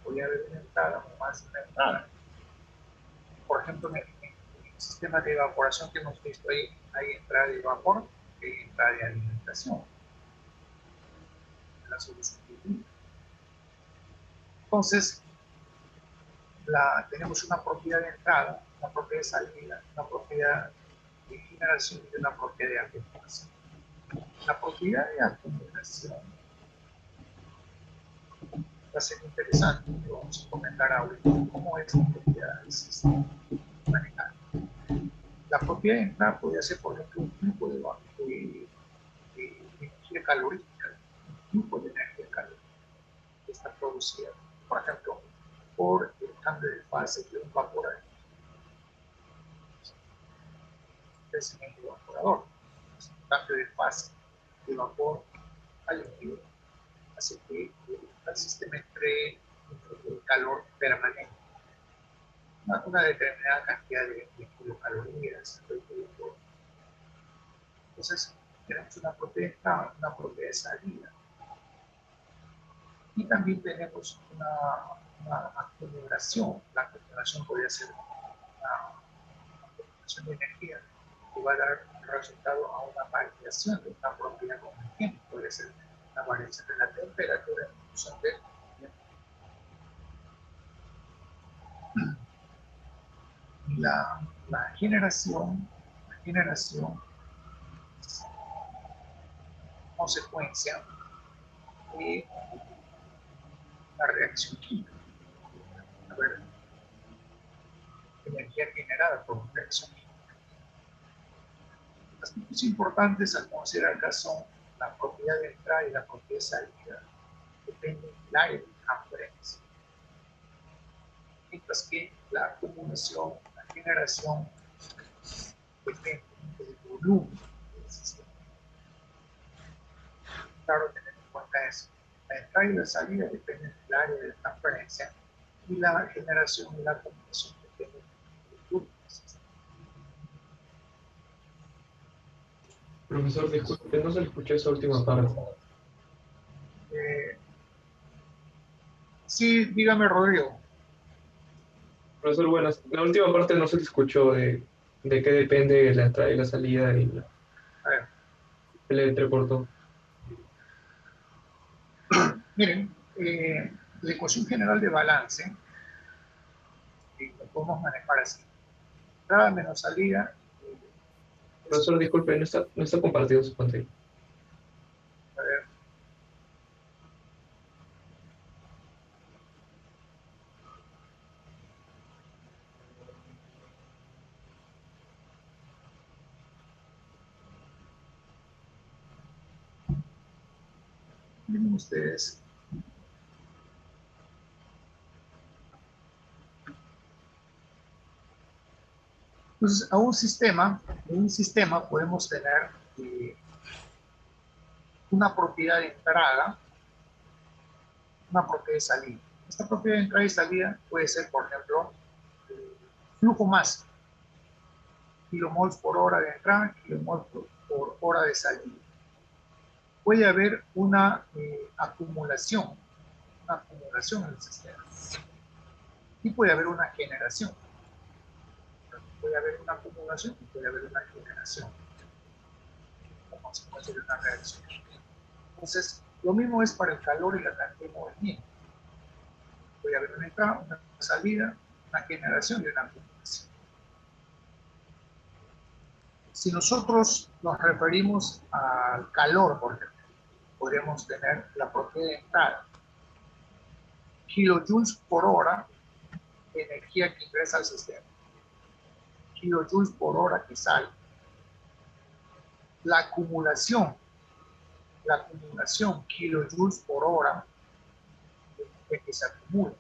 Podría haber una entrada o más de una entrada. Por ejemplo, en el sistema de evaporación que hemos visto ahí, hay entrada de vapor y hay entrada de alimentación. La solución química. Entonces, tenemos una propiedad de entrada, una propiedad de salida, una propiedad de generación y una propiedad de acumulación. La propiedad de acumulación va a ser interesante, lo vamos a comentar ahorita, cómo es la propiedad del sistema manejado. La propiedad de entrada podría ser, por ejemplo, un tipo de energía calorífica, un tipo de energía calórica que está producida, por ejemplo, por el cambio de fase de un vapor crecimiento evaporador. Es un cambio de fase de vapor a líquido, así que el sistema entre calor permanente. Una determinada cantidad de kilocalorías. Entonces, tenemos una propiedad de entrada, una propiedad de salida. Y también tenemos una acumulación. La acumulación podría ser una acumulación de energía que va a dar resultado a una variación de una propiedad con el tiempo. Puede ser una variación de la temperatura en función del tiempo. La generación es consecuencia de una reacción química. A ver, energía generada por una reacción química. Aspectos importantes al considerar acá son la propiedad de entrada y la propiedad de salida. Dependen del área de transferencia. Mientras que la acumulación, la generación, depende del volumen del sistema. Claro, tener en cuenta eso. La entrada y la salida dependen del área de transferencia y la generación y la acumulación dependen del volumen del sistema. Profesor, disculpe, no se le escuchó esa última parte. Sí, dígame, Rodrigo. Profesor, buenas. La última parte no se le escuchó de qué depende la entrada y la salida y A ver, el entrecortó. miren, la ecuación general de balance lo podemos manejar así. Entrada menos salida. Profesor, disculpe, no está compartido su pantalla. A ver. Miren ustedes. Entonces, en un sistema podemos tener una propiedad de entrada, una propiedad de salida. Esta propiedad de entrada y salida puede ser, por ejemplo, flujo máximo, kilomols por hora de entrada, kilomols por hora de salida. Puede haber una acumulación en el sistema. Y puede haber una generación. Puede haber una acumulación y puede haber una generación como consecuencia de una reacción. Entonces, lo mismo es para el calor y la cantidad de movimiento. Puede haber una entrada, una salida, una generación y una acumulación. Si nosotros nos referimos al calor, por ejemplo, podríamos tener la propiedad de entrada. Kilojoules por hora de energía que ingresa al sistema. Kilojoules por hora que sale. La acumulación, kilojoules por hora de que se acumula.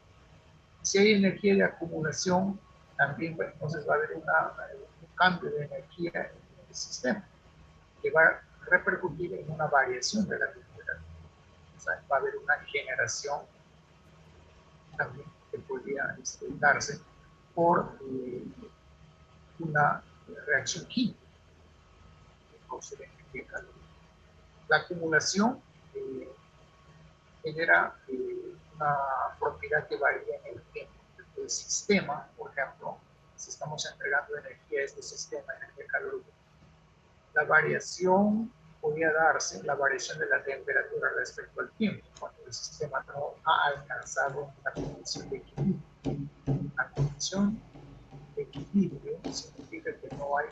Si hay energía de acumulación, también entonces va a haber un cambio de energía en el sistema, que va a repercutir en una variación de la temperatura. O sea, va a haber una generación también que podría darse por una reacción química que causa la energía de calor. La acumulación genera una propiedad que varía en el tiempo. El sistema, por ejemplo, si estamos entregando energía a este sistema, energía calórica, la variación podría darse, la variación de la temperatura respecto al tiempo, cuando el sistema no ha alcanzado una condición de equilibrio. La condición de equilibrio significa que no hay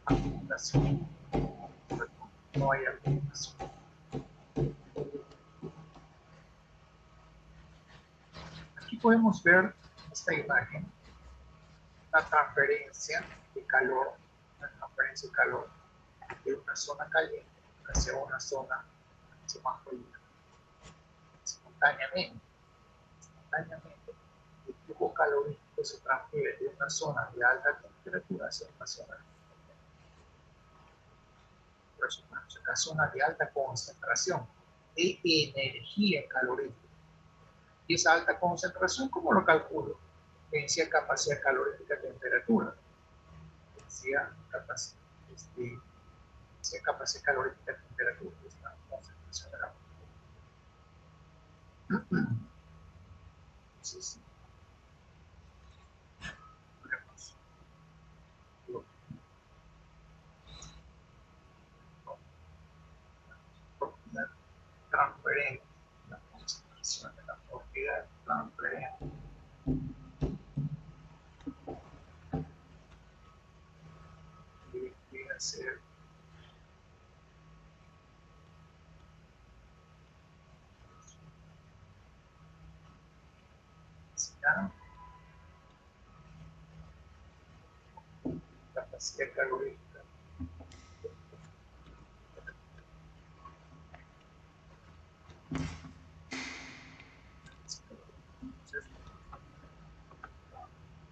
acumulación. No hay acumulación. Aquí podemos ver en esta imagen la transferencia de calor, de una zona caliente hacia una zona más fría. Espontáneamente, el flujo calorífico se transfiere de una zona de alta temperatura hacia una zona de una zona de alta concentración de energía calorífica. Y esa alta concentración, ¿cómo lo calculo? Densidad, capacidad calorífica, temperatura. Densidad, capacidad calórica, temperatura. Esta concentración de la entonces, vemos propiedad transferente, la concentración de la propiedad transferente. Debería ser capacidad calórica.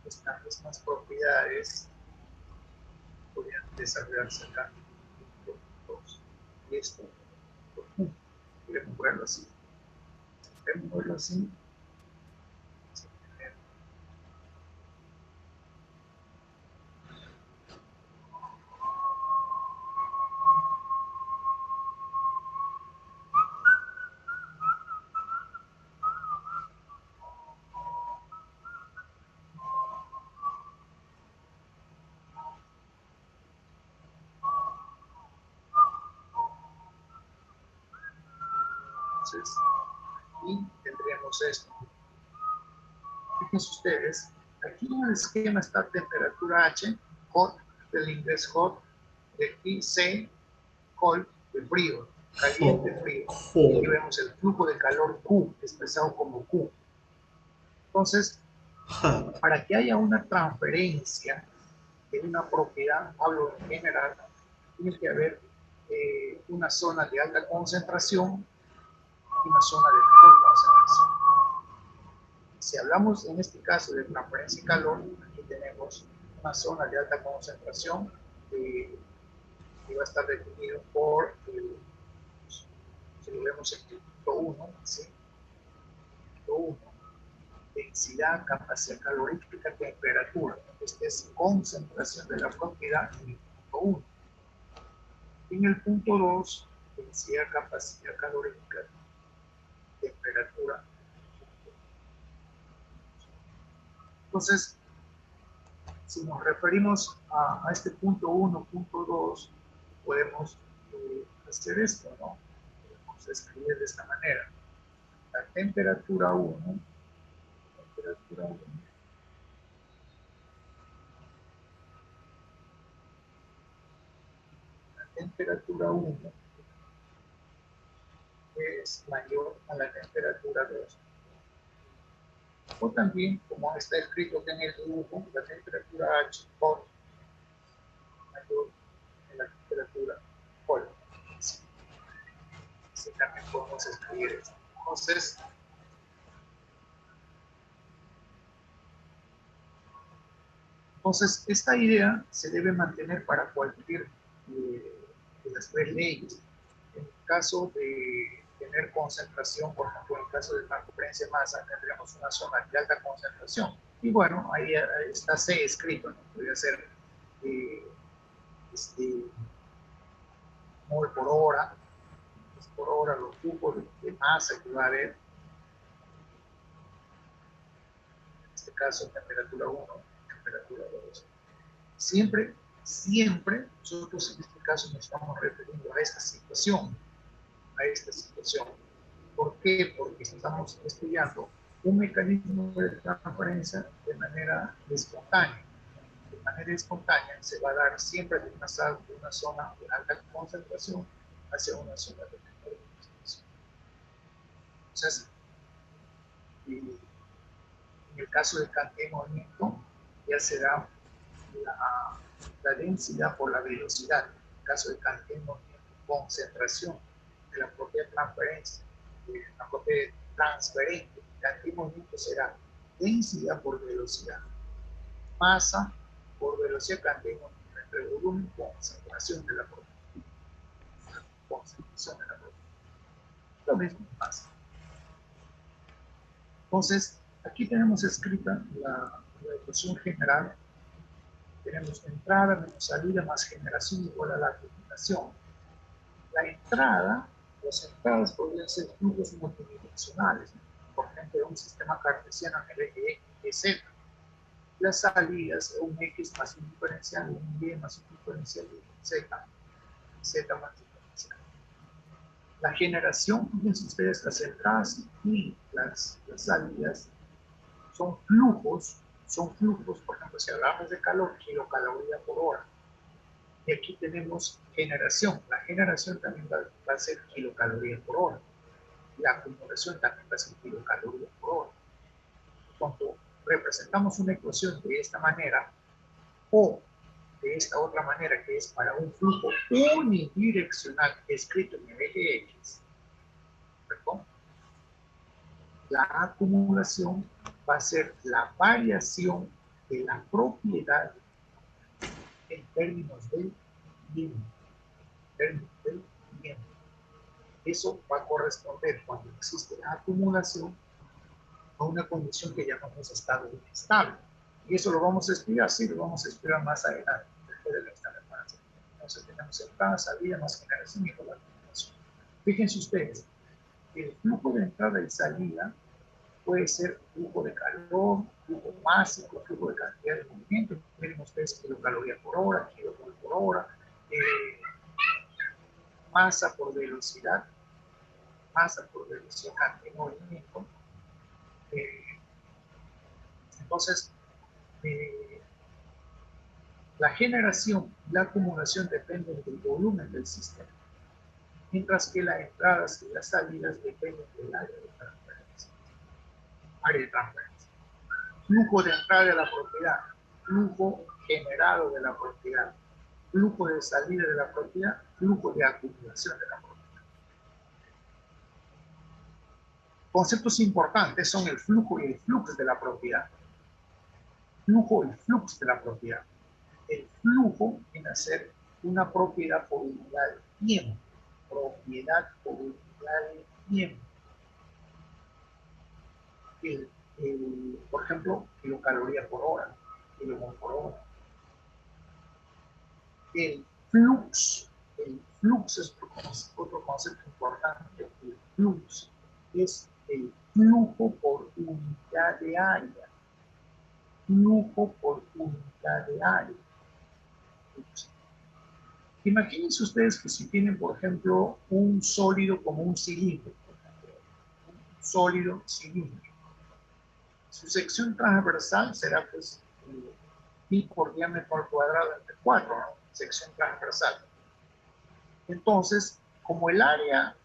Estas mismas propiedades podrían desarrollarse acá. Y esto, podemos verlo así. Podemos verlo así. Entonces, aquí tendríamos esto. Fíjense ustedes, aquí en el esquema está temperatura H, hot, del inglés hot, de aquí C, cold, de frío, caliente, frío. Y aquí vemos el flujo de calor Q, expresado como Q. Entonces, para que haya una transferencia de una propiedad, hablo en general, tiene que haber una zona de alta concentración y una zona de menor concentración. Si hablamos en este caso de transferencia y calor, aquí tenemos una zona de alta concentración que va a estar definido por, si lo vemos en el punto 1, ¿sí? Punto 1, densidad, capacidad calorífica, temperatura. Esta es concentración de la propiedad en el punto 1. En el punto 2, densidad, capacidad calorífica, temperatura. Entonces, si nos referimos a este punto 1, punto 2, podemos hacer esto, ¿no? Podemos escribir de esta manera. La temperatura 1, temperatura 1, la temperatura 1 es mayor a la temperatura 2. O también, como está escrito en el dibujo, la temperatura H por mayor a la temperatura por. Así también podemos escribir esto. Entonces, esta idea se debe mantener para cualquier de las tres leyes. En el caso de tener concentración, por ejemplo, en el caso de transferencia de masa, tendríamos una zona de alta concentración. Y bueno, ahí está C escrito, ¿no? Podría ser mol por hora, los flujos de masa que va a haber. En este caso, temperatura 1, temperatura 2. Siempre nosotros en este caso nos estamos refiriendo a esta situación. ¿Por qué? Porque estamos estudiando un mecanismo de transferencia de manera espontánea. De manera espontánea se va a dar siempre de una zona de alta concentración hacia una zona de menor concentración. Entonces, en el caso del cantidad de movimiento, ya será la densidad por la velocidad. En el caso de cantidad de movimiento, concentración de la propia transferencia, de la propia transferente, cantidad de movimiento será densidad por velocidad, masa por velocidad, cantidad de movimiento entre volumen, concentración de la propia. Concentración de la propia. Lo mismo pasa. Entonces, aquí tenemos escrita la ecuación general. Tenemos entrada menos salida más generación igual a la acumulación. La entrada, las entradas podrían ser flujos multidimensionales, por ejemplo, de un sistema cartesiano en el eje X, Y, Z. Las salidas, un X más un diferencial, un Y más un diferencial, y Z, Z más diferencial. La generación, fíjense ustedes, las entradas y las salidas son flujos, por ejemplo, si hablamos de calor, kilocaloría por hora. Y aquí tenemos generación. La generación también va a ser kilocaloría por hora. La acumulación también va a ser kilocaloría por hora. Cuando representamos una ecuación de esta manera o de esta otra manera, que es para un flujo unidireccional escrito en el eje X, ¿perdón? La acumulación va a ser la variación de la propiedad en términos del tiempo. Eso va a corresponder, cuando existe la acumulación, a una condición que llamamos estado inestable. Y eso lo vamos a estudiar, sí, lo vamos a estudiar más adelante, después de la instalación. Entonces tenemos entrada, salida, más generación y con la acumulación. Fíjense ustedes, el flujo de entrada y salida puede ser flujo de calor, flujo másico, flujo de cantidad de movimiento. Miren ustedes kilocalorías por hora, kilojoules por hora, masa por velocidad, cantidad de movimiento. Entonces, la generación y la acumulación dependen del volumen del sistema, mientras que las entradas y las salidas dependen del área de transferencia. Flujo de entrada de la propiedad, flujo generado de la propiedad, flujo de salida de la propiedad, flujo de acumulación de la propiedad. Conceptos importantes son el flujo y el flux de la propiedad. Flujo y flux de la propiedad. El flujo viene a ser una propiedad por unidad de tiempo. Propiedad por unidad de tiempo. Por ejemplo, kilocaloría por hora, kilogramo por hora. El flux es otro concepto importante. El flux es el flujo por unidad de área. Flujo por unidad de área. Imagínense ustedes que si tienen, por ejemplo, un sólido como un cilindro, un sólido cilindro, su sección transversal será pues pi por diámetro al cuadrado entre 4, ¿no? Sección transversal. Entonces, como el área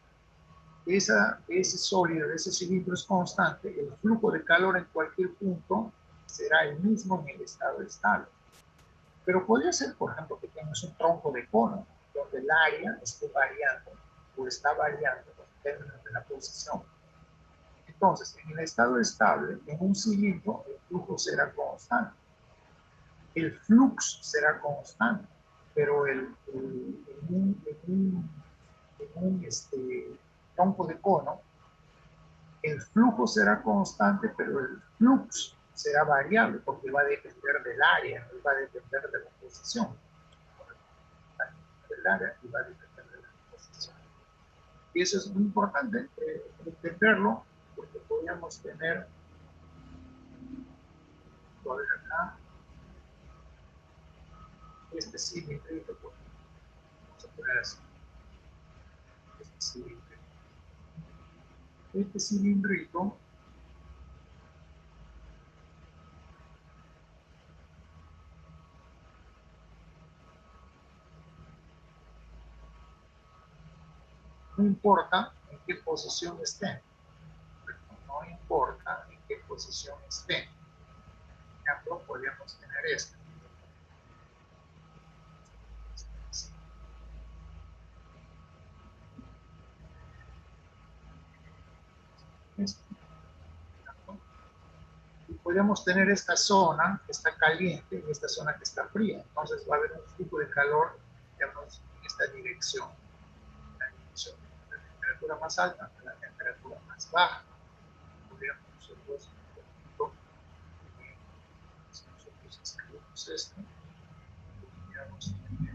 de ese sólido, de ese cilindro es constante, el flujo de calor en cualquier punto será el mismo en el estado estable. Pero podría ser, por ejemplo, que tengas un tronco de cono, donde el área esté variando o está variando en términos de la posición. Entonces, en el estado estable, en un cilindro, el flujo será constante. El flux será constante, pero en un tronco de cono, el flujo será constante, pero el flux será variable porque va a depender del área, no va a depender de la posición. Del área y va a depender de la posición. Y eso es muy importante entenderlo, porque podríamos tener, a ver acá, este cilindrito, vamos a poner así, este cilindrito no importa en qué posición esté, no importa en qué posición esté. Por ejemplo, podríamos tener esto. Y podríamos tener esta zona que está caliente y esta zona que está fría. Entonces va a haber un flujo de calor, digamos, en esta dirección. La dirección de la temperatura más alta a la temperatura más baja. Podríamos nosotros, si nosotros escribimos esto, podríamos tener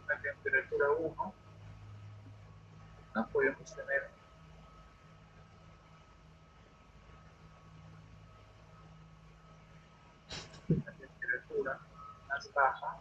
la temperatura 1. Podemos tener la temperatura más baja,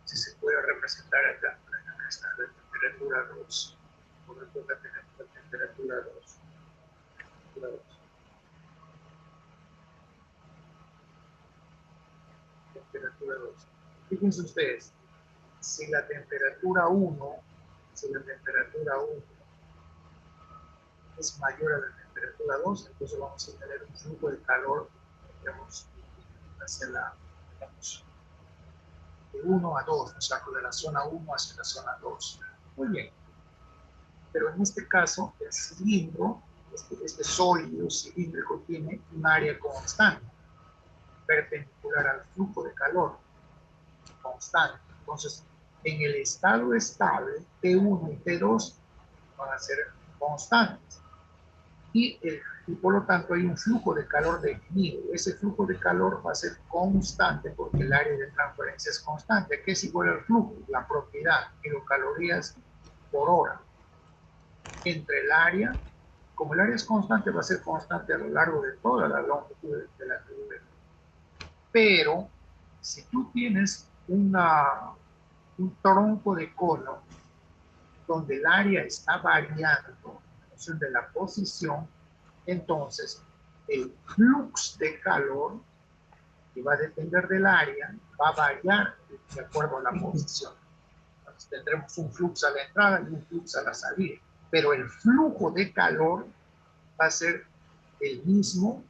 si se puede representar acá, está la temperatura 2. Por lo tanto, tenemos la temperatura 2. Temperatura 2. Fíjense ustedes, si la temperatura 1 es mayor a la temperatura 2, entonces vamos a tener un flujo de calor, digamos, hacia la, digamos, de 1 a 2, o sea, de la zona 1 hacia la zona 2. Muy bien. Pero en este caso, el cilindro, este sólido cilíndrico, tiene un área constante, perpendicular al flujo de calor, constante. Entonces, en el estado estable, T1 y T2 van a ser constantes. Y por lo tanto hay un flujo de calor definido. Ese flujo de calor va a ser constante porque el área de transferencia es constante. ¿Qué es igual al flujo? La propiedad, kilocalorías por hora. Entre el área, como el área es constante, va a ser constante a lo largo de toda la longitud de la tubería. Pero, si tú tienes una un tronco de cono donde el área está variando en función de la posición, entonces el flux de calor, que va a depender del área, va a variar de acuerdo a la posición. Entonces tendremos un flujo a la entrada y un flujo a la salida, pero el flujo de calor va a ser el mismo,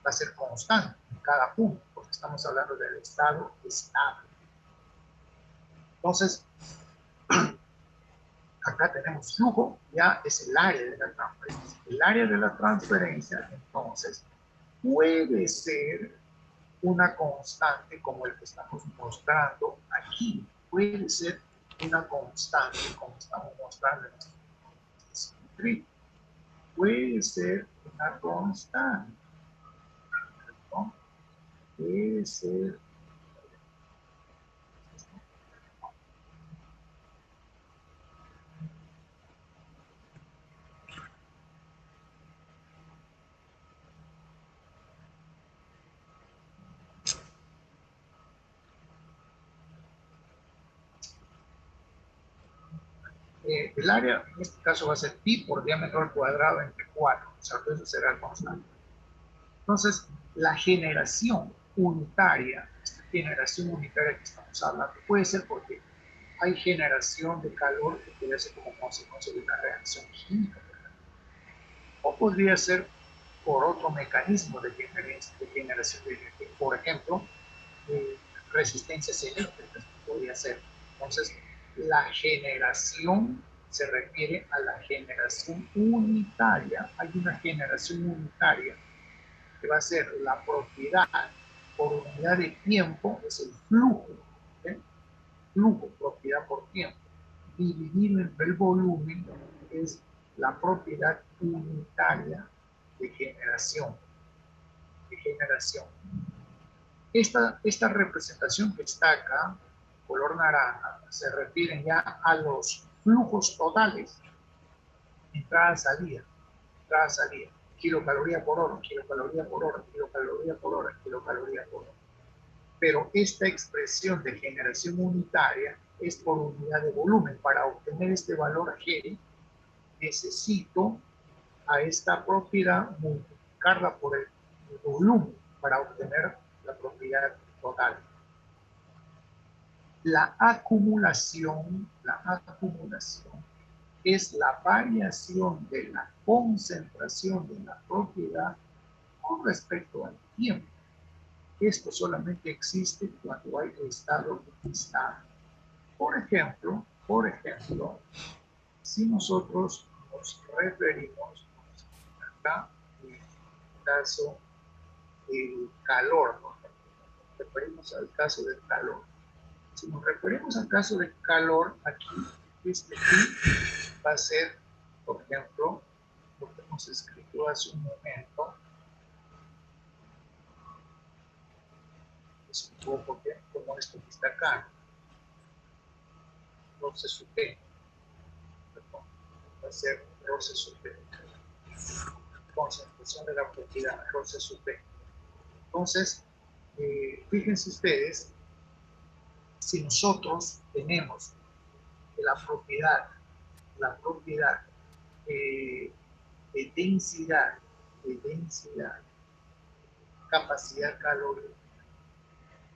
va a ser constante en cada punto, porque estamos hablando del estado estable. Entonces, acá tenemos flujo, ya es el área de la transferencia. El área de la transferencia, entonces, puede ser una constante como el que estamos mostrando aquí. Puede ser una constante como estamos mostrando en este simetría. Puede ser una constante, ¿no? Puede ser el área, en este caso va a ser pi por diámetro al cuadrado entre 4, o sea, eso será el constante. Entonces, la generación unitaria, esta generación unitaria que estamos hablando, puede ser porque hay generación de calor que puede ser como consecuencia de una reacción química, o podría ser por otro mecanismo de generación de energía, por ejemplo, resistencias eléctricas, podría ser. Entonces, la generación se refiere a la generación unitaria. Hay una generación unitaria que va a ser la propiedad por unidad de tiempo, es el flujo, ¿okay? Flujo, propiedad por tiempo, dividido entre el volumen, es la propiedad unitaria de generación. De generación. Esta representación que está acá, color naranja, se refiere ya a los flujos totales, entrada-salida, entrada-salida, kilocaloría por hora, kilocaloría por hora, kilocaloría por hora, kilocaloría por hora. Pero esta expresión de generación unitaria es por unidad de volumen. Para obtener este valor G, necesito a esta propiedad multiplicarla por el volumen para obtener la propiedad total. La acumulación es la variación de la concentración de la propiedad con respecto al tiempo. Esto solamente existe cuando hay estado estable. Por ejemplo, si nosotros nos referimos acá, en el caso del calor, ¿no? Nos referimos al caso del calor. Si nos referimos al caso del calor, aquí, este aquí va a ser, por ejemplo, lo que hemos escrito hace un momento. Es un poco como esto que está acá. Entonces, su P. Va a ser roce sub P. Concentración de la propiedad, roce sub P. Entonces, fíjense ustedes, si nosotros tenemos la propiedad de densidad, capacidad calórica,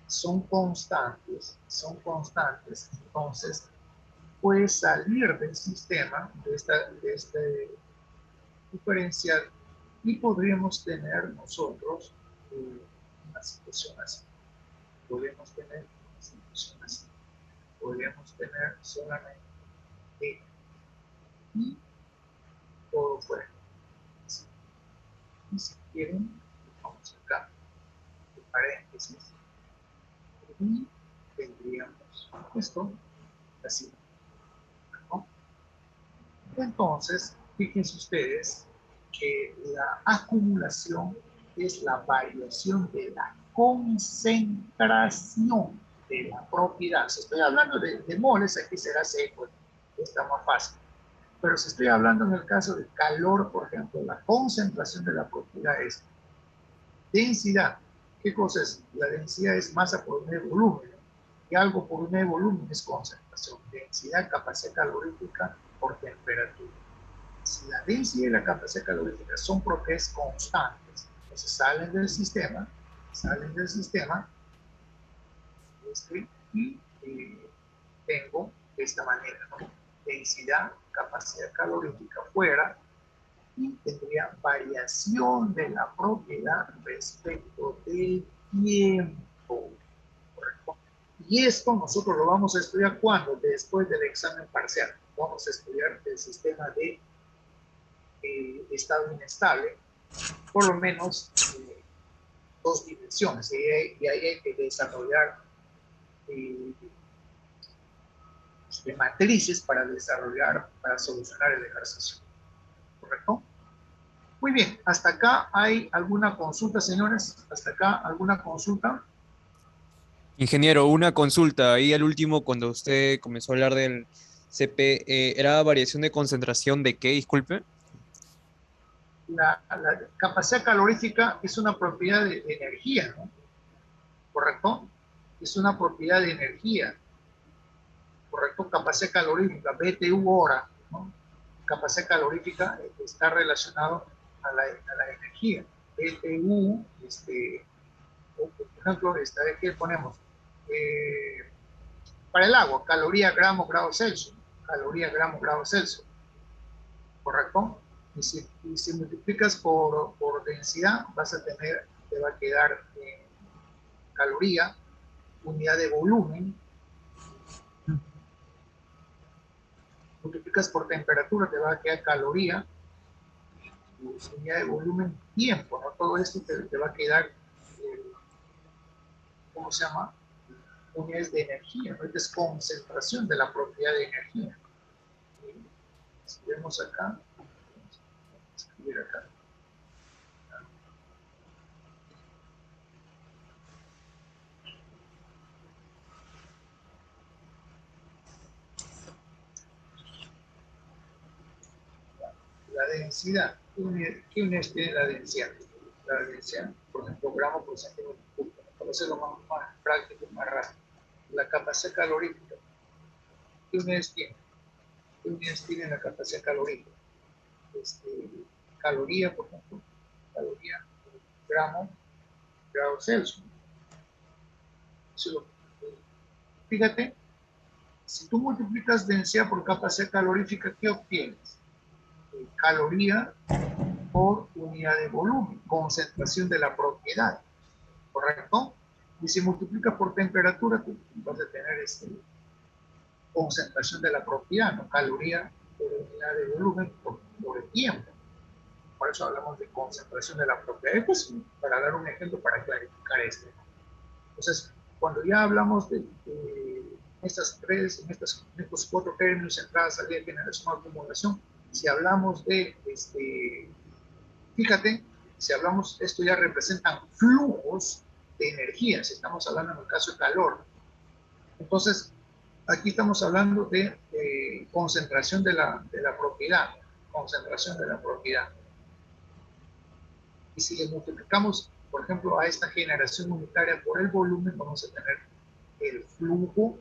son constantes, entonces puede salir del sistema de este diferencial y podríamos tener nosotros una situación así. Podríamos tener solamente y todo fuera. Y si quieren, vamos acá, de paréntesis, y tendríamos esto así, ¿no? Entonces, fíjense ustedes que la acumulación es la variación de la concentración de la propiedad. Si estoy hablando de moles, aquí será seco, está más fácil. Pero si estoy hablando en el caso de calor, por ejemplo, la concentración de la propiedad es densidad. ¿Qué cosa es? La densidad es masa por unidad de volumen. Y algo por unidad de volumen es concentración, densidad, capacidad calorífica por temperatura. Si la densidad y la capacidad calorífica son propiedades constantes, entonces salen del sistema y tengo de esta manera, ¿no? Densidad, capacidad calorífica fuera, y tendría variación de la propiedad respecto del tiempo, ¿correcto? Y esto nosotros lo vamos a estudiar cuando, después del examen parcial. Vamos a estudiar el sistema de estado inestable, por lo menos 2 dimensiones, y ahí hay que desarrollar matrices para solucionar el ejercicio, ¿correcto? Muy bien, hasta acá hay alguna consulta, señores, hasta acá alguna consulta. Ingeniero, una consulta. Ahí al último, cuando usted comenzó a hablar del CP, ¿era variación de concentración de qué? Disculpe. La capacidad calorífica es una propiedad de energía, ¿no? ¿Correcto? Es una propiedad de energía, ¿correcto? Capacidad calorífica, BTU hora, ¿no? Capacidad calorífica está relacionado a la energía. BTU, por ejemplo, aquí ponemos, para el agua, caloría, gramo, grado Celsius, caloría, gramo, grado Celsius, ¿correcto? Y si multiplicas por densidad, te va a quedar caloría, unidad de volumen. Multiplicas por temperatura, te va a quedar caloría, unidad de volumen, tiempo, ¿no? Todo esto te va a quedar, ¿cómo se llama? Unidades de energía, ¿no? Es concentración de la propiedad de energía. Si vemos acá, vamos a escribir acá. La densidad, ¿qué unidades tiene la densidad? La densidad, por ejemplo, gramo por centímetro cúbico, para hacerlo más práctico, más rápido. La capacidad calorífica, ¿qué unidades tiene? ¿Qué unidades tiene la capacidad calorífica? Caloría, por ejemplo, caloría, gramo, grado Celsius. Fíjate, si tú multiplicas densidad por capacidad calorífica, ¿qué obtienes? Caloría por unidad de volumen, concentración de la propiedad, ¿correcto? Y si multiplicas por temperatura, tú vas a tener concentración de la propiedad, ¿no? Caloría por unidad de volumen por el tiempo. Por eso hablamos de concentración de la propiedad. Pues, para dar un ejemplo para clarificar esto. Entonces, cuando ya hablamos de estos 4 términos, entrada, salida, generación, acumulación, si hablamos de, fíjate, si hablamos, esto ya representan flujos de energía, si estamos hablando en el caso de calor. Entonces, aquí estamos hablando de concentración de la propiedad, concentración de la propiedad. Y si le multiplicamos, por ejemplo, a esta generación unitaria por el volumen, vamos a tener el flujo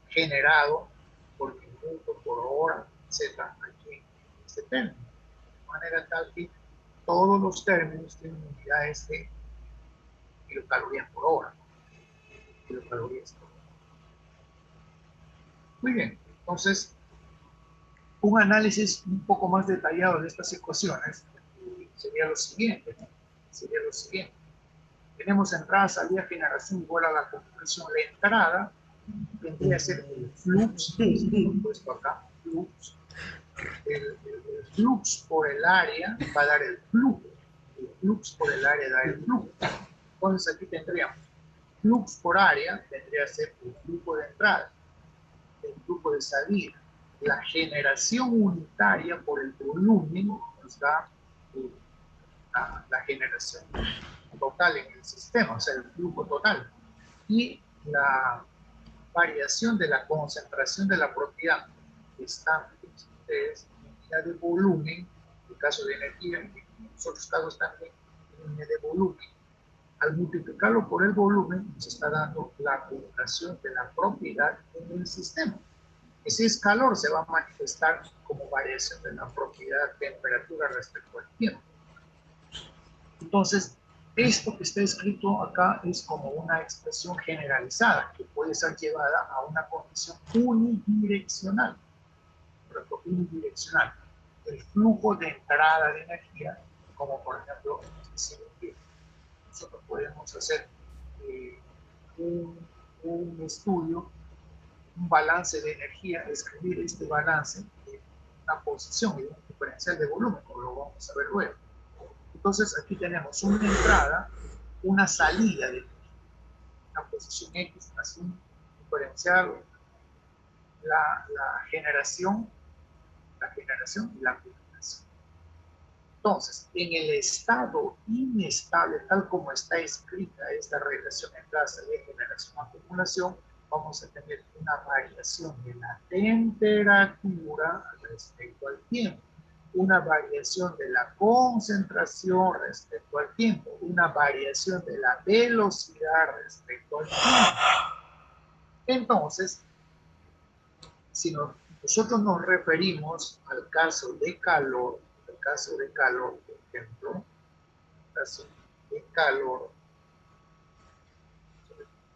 generado por minuto, por hora, etc. aquí en este término. De manera tal que todos los términos tienen unidades de kilocalorías por hora. Kilocalorías por hora. Muy bien, entonces, un análisis un poco más detallado de estas ecuaciones sería lo siguiente, ¿no? Sería lo siguiente. Tenemos entrada, salida, generación igual a la compresión. La entrada vendría a ser el flux, puesto acá, flux. El flux por el área va a dar el flujo. El flux por el área da el flujo. Entonces aquí tendríamos flux por área, vendría a ser el flujo de entrada, el flujo de salida. La generación unitaria por el volumen nos da la generación total en el sistema, o sea, el flujo total. Y la variación de la concentración de la propiedad que está en unidad de volumen, en el caso de energía, en otros casos también en unidad de volumen. Al multiplicarlo por el volumen, nos está dando la acumulación de la propiedad en el sistema. Y si es calor, se va a manifestar como variación de la propiedad de temperatura respecto al tiempo. Entonces, esto que está escrito acá es como una expresión generalizada que puede ser llevada a una condición unidireccional. Unidireccional. El flujo de entrada de energía, como por ejemplo, nosotros podemos hacer un estudio, un balance de energía, escribir este balance en una posición y un diferencial de volumen, como lo vamos a ver luego. Entonces aquí tenemos una entrada, una salida de energía, una posición X más un diferencial, la generación y la acumulación. Entonces, en el estado inestable, tal como está escrita esta relación en clase de generación-acumulación, vamos a tener una variación de la temperatura respecto al tiempo, una variación de la concentración respecto al tiempo, una variación de la velocidad respecto al tiempo. Entonces, si nosotros nos referimos al caso de calor, por ejemplo, caso de calor,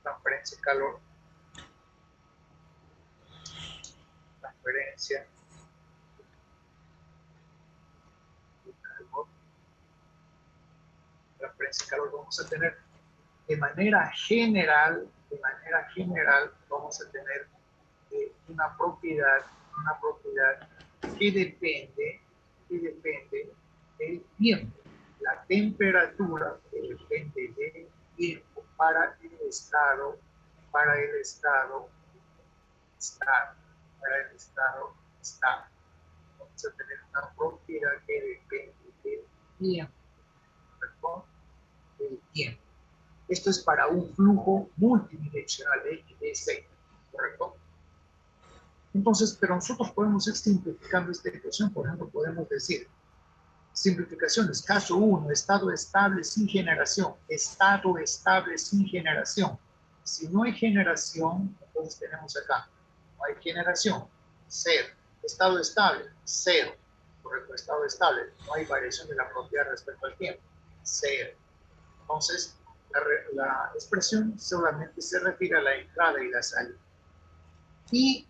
transferencia de calor, transferencia de calor, transferencia de calor, vamos a tener de manera general, vamos a tener una propiedad que depende del tiempo. La temperatura que depende del tiempo para el estado está. Vamos a tener una propiedad que depende del tiempo, ¿correcto? Del tiempo. Esto es para un flujo multidireccional de X, de Z, ¿correcto? Entonces, pero nosotros podemos ir simplificando esta ecuación. Por ejemplo, podemos decir, simplificaciones, caso 1, estado estable sin generación, estado estable sin generación. Si no hay generación, entonces tenemos acá, no hay generación, 0. Estado estable, 0. Correcto, estado estable, no hay variación de la propiedad respecto al tiempo, 0. Entonces, la expresión solamente se refiere a la entrada y la salida. Y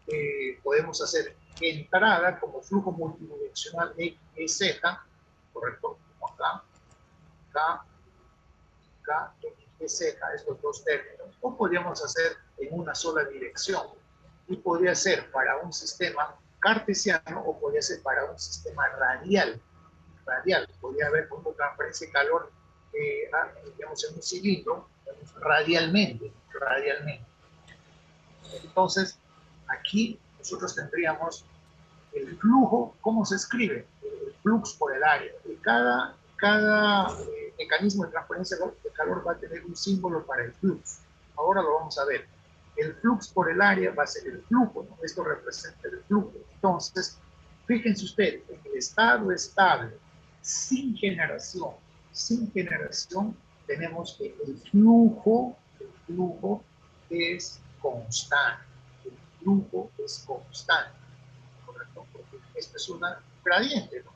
podemos hacer entrada como flujo multidireccional X, Z, correcto, como acá, Z, estos dos términos, o podríamos hacer en una sola dirección, y podría ser para un sistema cartesiano o podría ser para un sistema radial, podría haber como transferencia de calor, digamos, en un cilindro, radialmente. Entonces, aquí nosotros tendríamos el flujo. ¿Cómo se escribe? El flux por el área. Y cada mecanismo de transferencia de calor va a tener un símbolo para el flux. Ahora lo vamos a ver. El flux por el área va a ser el flujo, ¿no? Esto representa el flujo. Entonces, fíjense ustedes, en el estado estable, sin generación, tenemos que el flujo es constante. El flujo es constante, ¿correcto? Porque esto es una gradiente, ¿no?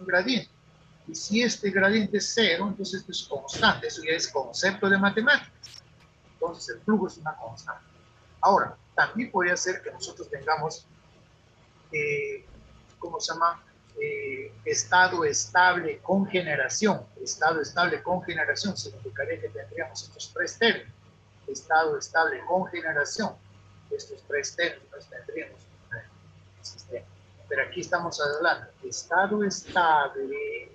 Un gradiente. Y si este gradiente es 0, entonces esto es constante. Eso ya es concepto de matemáticas. Entonces el flujo es una constante. Ahora, también podría ser que nosotros tengamos, ¿cómo se llama? Estado estable con generación. Estado estable con generación significaría que tendríamos estos tres términos. Estado estable con generación. Estos tres términos tendríamos el sistema. Pero aquí estamos hablando de estado estable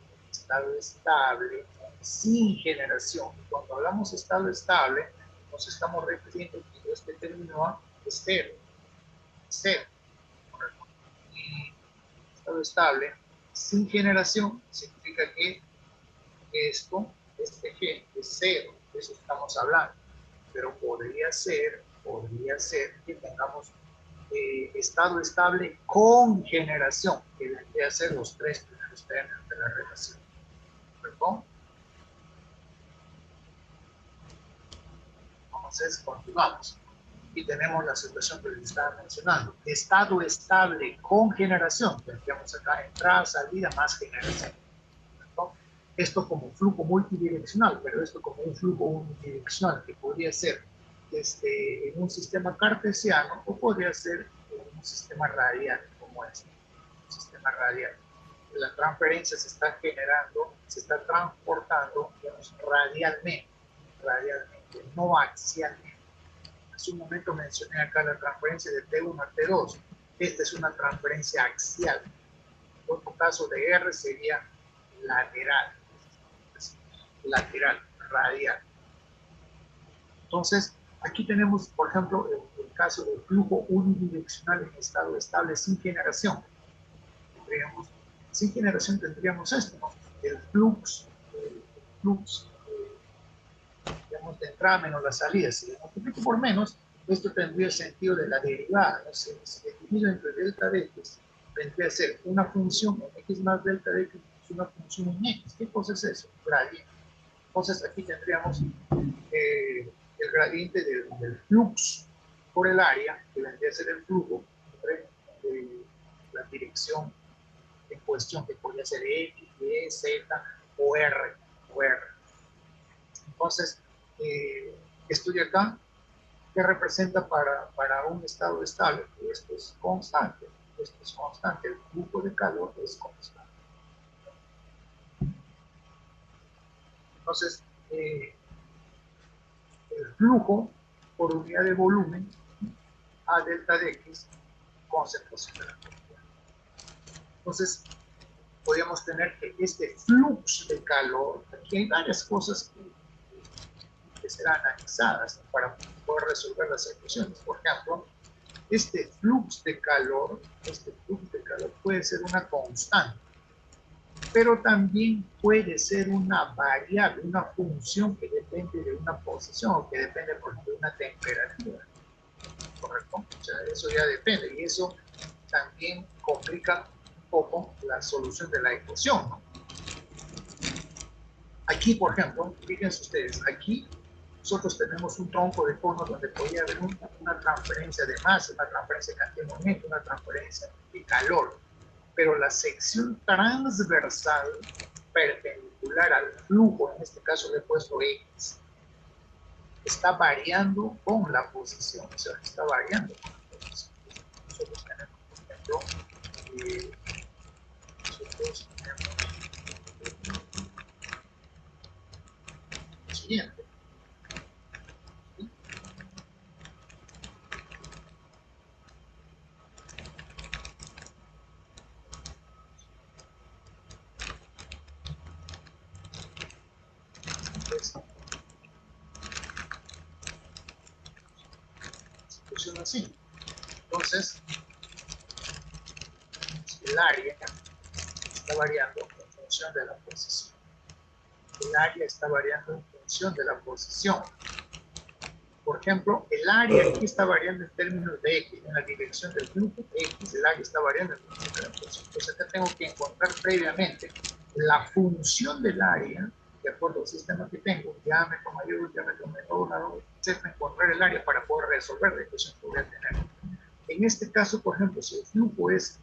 sin generación. Cuando hablamos de estado estable, nos estamos refiriendo que este término es cero. Y estado estable sin generación significa que este G es 0, de eso estamos hablando. Pero podría ser que tengamos estado estable con generación, que vendría a ser los tres primeros términos de la relación. ¿Perdón? Entonces, continuamos. Y tenemos la situación que les estaba mencionando. Estado estable con generación. Tendríamos acá entrada, salida, más generación. ¿No? Esto como flujo multidireccional, pero esto como un flujo unidireccional, que podría ser en un sistema cartesiano o podría ser en un sistema radial, como este. Un sistema radial. La transferencia se está generando, se está transportando, digamos, radialmente, no axialmente. Hace un momento mencioné acá la transferencia de T1 a T2. Esta es una transferencia axial. Otro caso de R sería lateral, radial. Entonces, aquí tenemos, por ejemplo, el caso del flujo unidireccional en estado estable sin generación. Sin generación tendríamos esto, ¿no? El flux, digamos, de entrada menos la salida. Si lo multiplico por menos, esto tendría el sentido de la derivada, ¿no? Si divido entre delta de x, vendría a ser una función en x más delta de x, una función en x. ¿Qué cosa es eso? Gradiente. Entonces aquí tendríamos el gradiente del flux por el área, que vendría a ser el flujo entre la dirección en cuestión, que podría ser X, Y, Z o R. Entonces, esto de acá, ¿qué representa para un estado estable? Esto es constante. El flujo de calor es constante. Entonces, el flujo por unidad de volumen a delta de X, concentración de la energía. Entonces, podríamos tener que este flux de calor, aquí hay varias cosas que serán analizadas, ¿no? Para poder resolver las ecuaciones. Por ejemplo, este flux de calor puede ser una constante, pero también puede ser una variable, una función que depende de una posición o que depende, por ejemplo, de una temperatura. ¿Correcto? O sea, eso ya depende y eso también complica un poco la solución de la ecuación, ¿no? Aquí, por ejemplo, fíjense ustedes, aquí nosotros tenemos un tronco de cono donde podría haber una transferencia de masa, una transferencia de cantidad de momento, una transferencia de calor, pero la sección transversal perpendicular al flujo, en este caso le he puesto X, está variando con la posición, o sea, está variando con la posición. Nosotros tenemos, por ejemplo, lo siguiente. ¿Sí? Entonces, funciona así. Entonces, el área está variando en función de la posición. El área está variando en función de la posición. Por ejemplo, el área aquí está variando en términos de X, en la dirección del flujo X, el área está variando en función de la posición. Entonces, acá tengo que encontrar previamente la función del área, de acuerdo al sistema que tengo, diámetro mayor, diámetro menor, etcétera, encontrar el área para poder resolver la ecuación que voy a tener. En este caso, por ejemplo, si el flujo es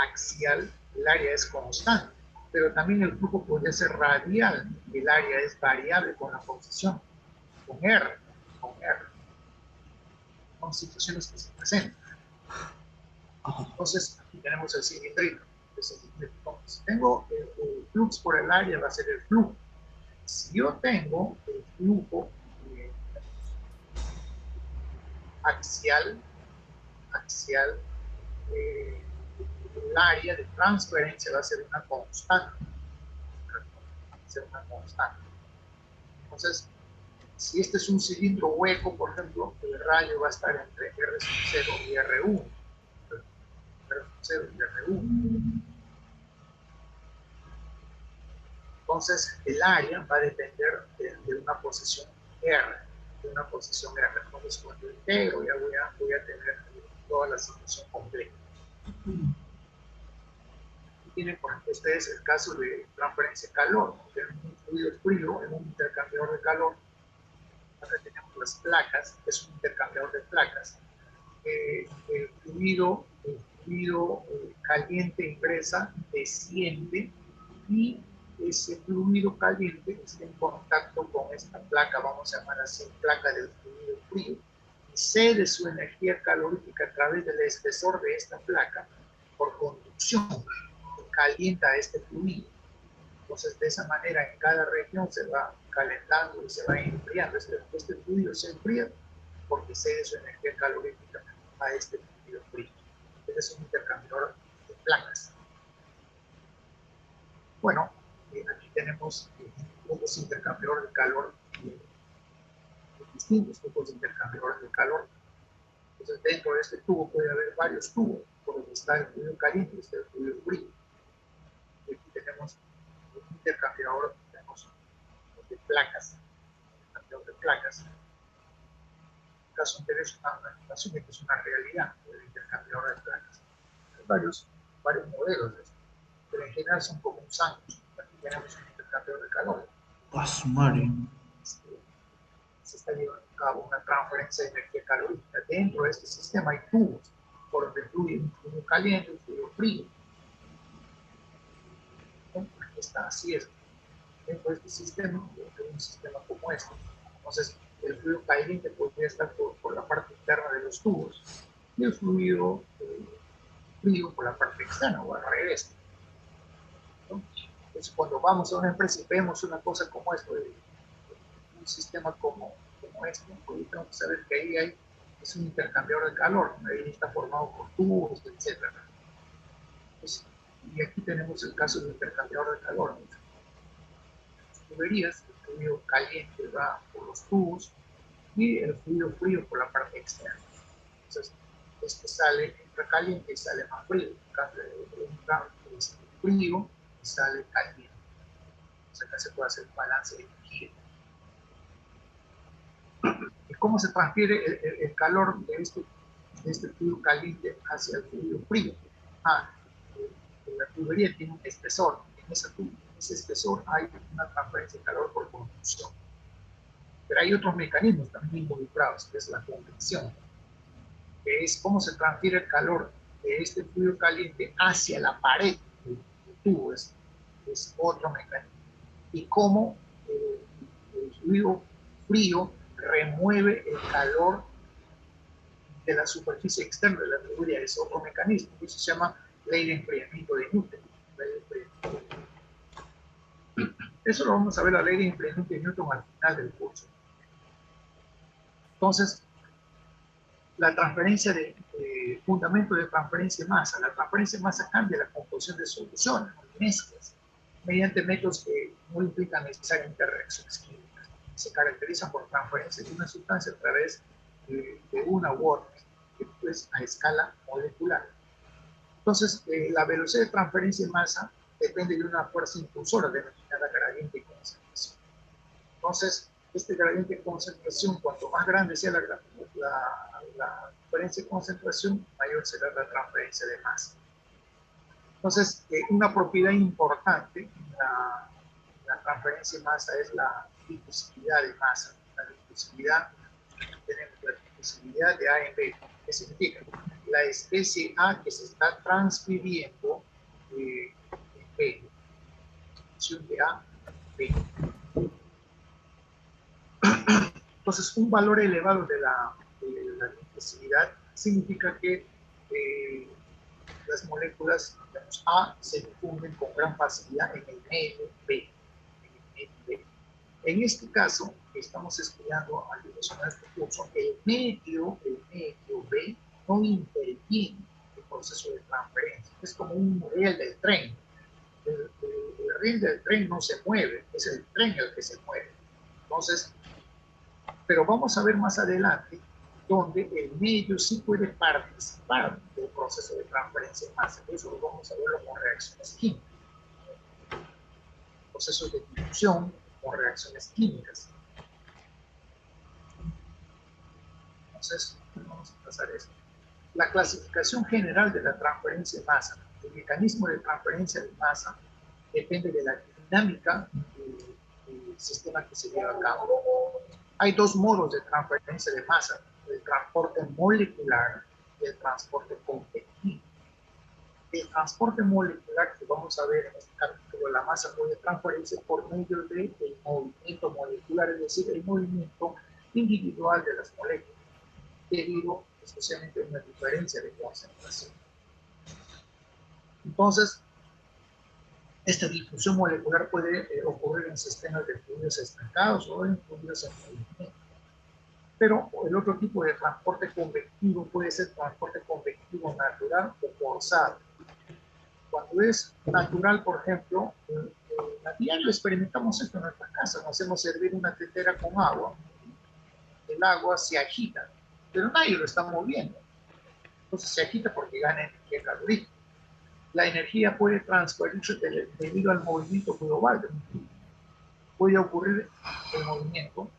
axial, el área es constante, pero también el flujo podría ser radial, el área es variable con la posición, con R. Son situaciones que se presentan. Entonces, aquí tenemos el cilindrito. Si tengo el flux por el área, va a ser el flujo. Si yo tengo el flujo axial, el área de transferencia va a ser una constante. Entonces, si este es un cilindro hueco, por ejemplo, el radio va a estar entre R0 y R1. R0 y R1. Entonces, el área va a depender de una posición R. Entonces, cuando integro, ya voy a tener toda la situación completa. Aquí tienen, por ejemplo, ustedes el caso de transferencia de calor. En un fluido frío, en un intercambiador de calor, Acá tenemos las placas, es un intercambiador de placas. El fluido caliente ingresa, desciende y ese fluido caliente está en contacto con esta placa, vamos a llamar así, placa del fluido frío, y cede su energía calorífica a través del espesor de esta placa por conducción, que calienta este fluido. Entonces, de esa manera, en cada región se va calentando y se va enfriando. Este fluido se enfría porque cede su energía calorífica a este fluido frío. Este es un intercambiador de placas. Bueno, aquí tenemos otros intercambiadores de calor, distintos tipos de intercambiadores de calor. Entonces, dentro de este tubo puede haber varios tubos, por donde está el fluido caliente y está el fluido frío. Y aquí tenemos un intercambiador, de placas, intercambiador de placas. En caso anterior es una animación que es una realidad del intercambiador de placas. Hay varios modelos de esto, pero en general son como un sándwich. Aquí tenemos un intercambiador de calor. Se está llevando a cabo una transferencia de energía calorífica. Dentro de este sistema hay tubos por donde fluye un fluido caliente, un fluido frío. Aquí está, así es. Dentro de este sistema, un sistema como este. Entonces, el fluido caliente podría estar por la parte interna de los tubos y el fluido frío por la parte externa o al revés. ¿No? Entonces, cuando vamos a una empresa y vemos una cosa como esto, un sistema como este, pues tenemos que saber que ahí es un intercambiador de calor, ahí está formado por tubos, etc. Pues, y aquí tenemos el caso del intercambiador de calor. Las tuberías, el fluido caliente va por los tubos y el fluido frío por la parte externa. Entonces, entra caliente y sale más frío. En cambio, entra frío y sale caliente. Entonces, acá se puede hacer un balance de energía. ¿Y cómo se transfiere el calor de este fluido caliente hacia el fluido frío? La tubería tiene un espesor. En ese espesor hay una transferencia de calor por conducción. Pero hay otros mecanismos también involucrados, que es la convección, que es cómo se transfiere el calor de este fluido caliente hacia la pared del tubo. Es otro mecanismo. Y cómo el fluido frío remueve el calor de la superficie externa de la tubería. Es otro mecanismo. Eso se llama ley de enfriamiento de Newton. Eso lo vamos a ver, la ley de enfriamiento de Newton, al final del curso. Entonces, la transferencia de fundamento de transferencia de masa. La transferencia de masa cambia la composición de soluciones, mezclas, mediante métodos que no implican necesariamente reacciones químicas. Se caracterizan por transferencia de una sustancia a través de una u otra, pues a escala molecular. Entonces, la velocidad de transferencia de masa depende de una fuerza impulsora denominada gradiente de concentración. Entonces, este gradiente de concentración, cuanto más grande sea la diferencia de concentración, mayor será la transferencia de masa. Entonces, una propiedad importante en la transferencia de masa es la difusividad de masa. La difusividad, tenemos la difusividad de A en B. ¿Qué significa? La especie A que se está transfiriendo en B. De A a B. Entonces, un valor elevado de la difusividad significa que las moléculas, digamos, A se difunden con gran facilidad en el medio B. En este caso, que estamos estudiando al dimensionar este curso, el medio B no interviene en el proceso de transferencia. Es como un riel del tren. El riel del tren no se mueve, es el tren el que se mueve. Entonces, pero vamos a ver más adelante donde el medio sí puede participar del proceso de transferencia de masa. Eso lo vamos a verlo con reacciones químicas. Procesos de difusión con reacciones químicas. Entonces, vamos a pasar eso. La clasificación general de la transferencia de masa. El mecanismo de transferencia de masa depende de la dinámica del sistema que se lleva a cabo. Hay dos modos de transferencia de masa, el transporte molecular y el transporte convectivo. El transporte molecular que vamos a ver en este capítulo, la masa puede transferirse por medio del movimiento molecular, es decir, el movimiento individual de las moléculas, debido especialmente a una diferencia de concentración. Entonces, esta difusión molecular puede ocurrir en sistemas de fluidos estancados o en fluidos en movimiento. Pero el otro tipo de transporte convectivo puede ser transporte convectivo natural o forzado. Cuando es natural, por ejemplo, a diario experimentamos esto en nuestras casas, nos hacemos servir una tetera con agua, el agua se agita, pero nadie lo está moviendo. Entonces se agita porque gana energía calorífica. La energía puede transferirse debido al movimiento global. Puede ocurrir el movimiento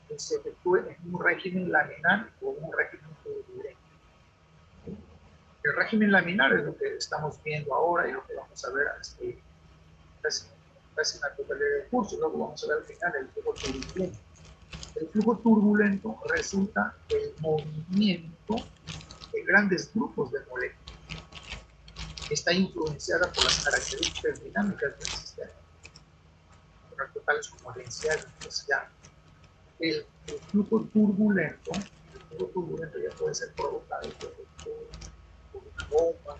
que se efectúe en un régimen laminar o un régimen turbulento. El régimen laminar es lo que estamos viendo ahora y lo que vamos a ver casi en la totalidad del curso. Luego vamos a ver al final el flujo turbulento. El flujo turbulento resulta del movimiento de grandes grupos de moléculas. Está influenciada por las características dinámicas del sistema, totales como densidad y velocidad. El flujo turbulento ya puede ser provocado por una bomba,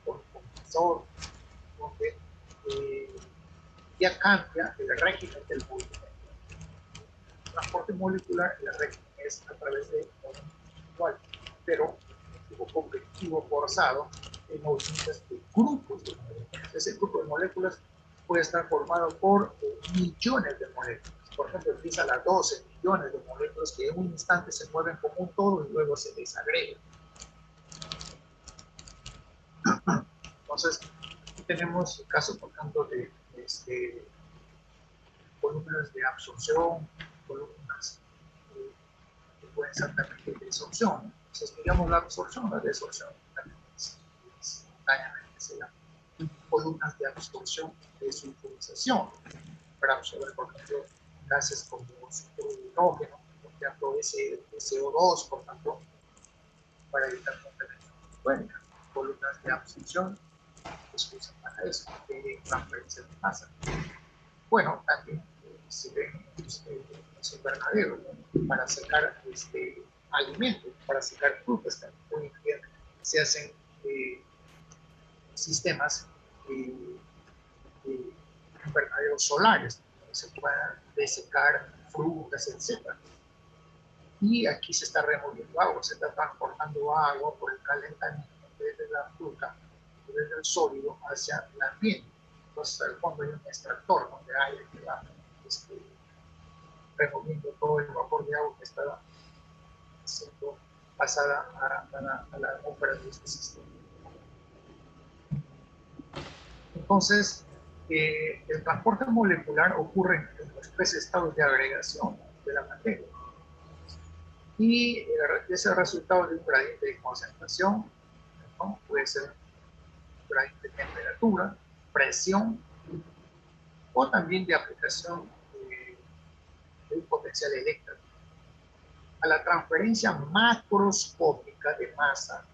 por un compresor, donde ya cambia el régimen del movimiento. El transporte molecular, el régimen es a través de movimiento individual, pero el flujo convectivo forzado, el movimiento es de grupos de moléculas. Ese grupo de moléculas puede estar formado por millones de moléculas. Por ejemplo, empieza las 12 millones de moléculas que en un instante se mueven como un todo y luego se desagregan. Entonces, aquí tenemos el caso, por ejemplo, de columnas de absorción, columnas que pueden ser también de desorción. Si estudiamos la absorción, la desorción también simultáneamente se llama columnas de absorción de sulfurización para absorber, por ejemplo, gases como hidrógeno, por ejemplo, SO2, por tanto, para evitar contaminación atmosférica. Columnas de absorción que se usan para eso, de transferencia de masa. Bueno, también se ven los invernaderos, ¿no? Para secar alimentos, para secar frutas. También hoy en día se hacen sistemas de invernaderos solares, donde se puedan desecar frutas, etc. Y aquí se está removiendo agua, se está transportando agua por el calentamiento desde la fruta, desde el sólido hacia el ambiente. Entonces, al fondo hay un extractor donde hay que va removiendo todo el vapor de agua que está siendo pasada a la atmósfera de este sistema. Entonces, el transporte molecular ocurre en los tres estados de agregación de la materia. Y es el resultado de un gradiente de concentración, ¿no? Puede ser un gradiente de temperatura, presión, o también de aplicación de un potencial eléctrico. A la transferencia macroscópica de masa,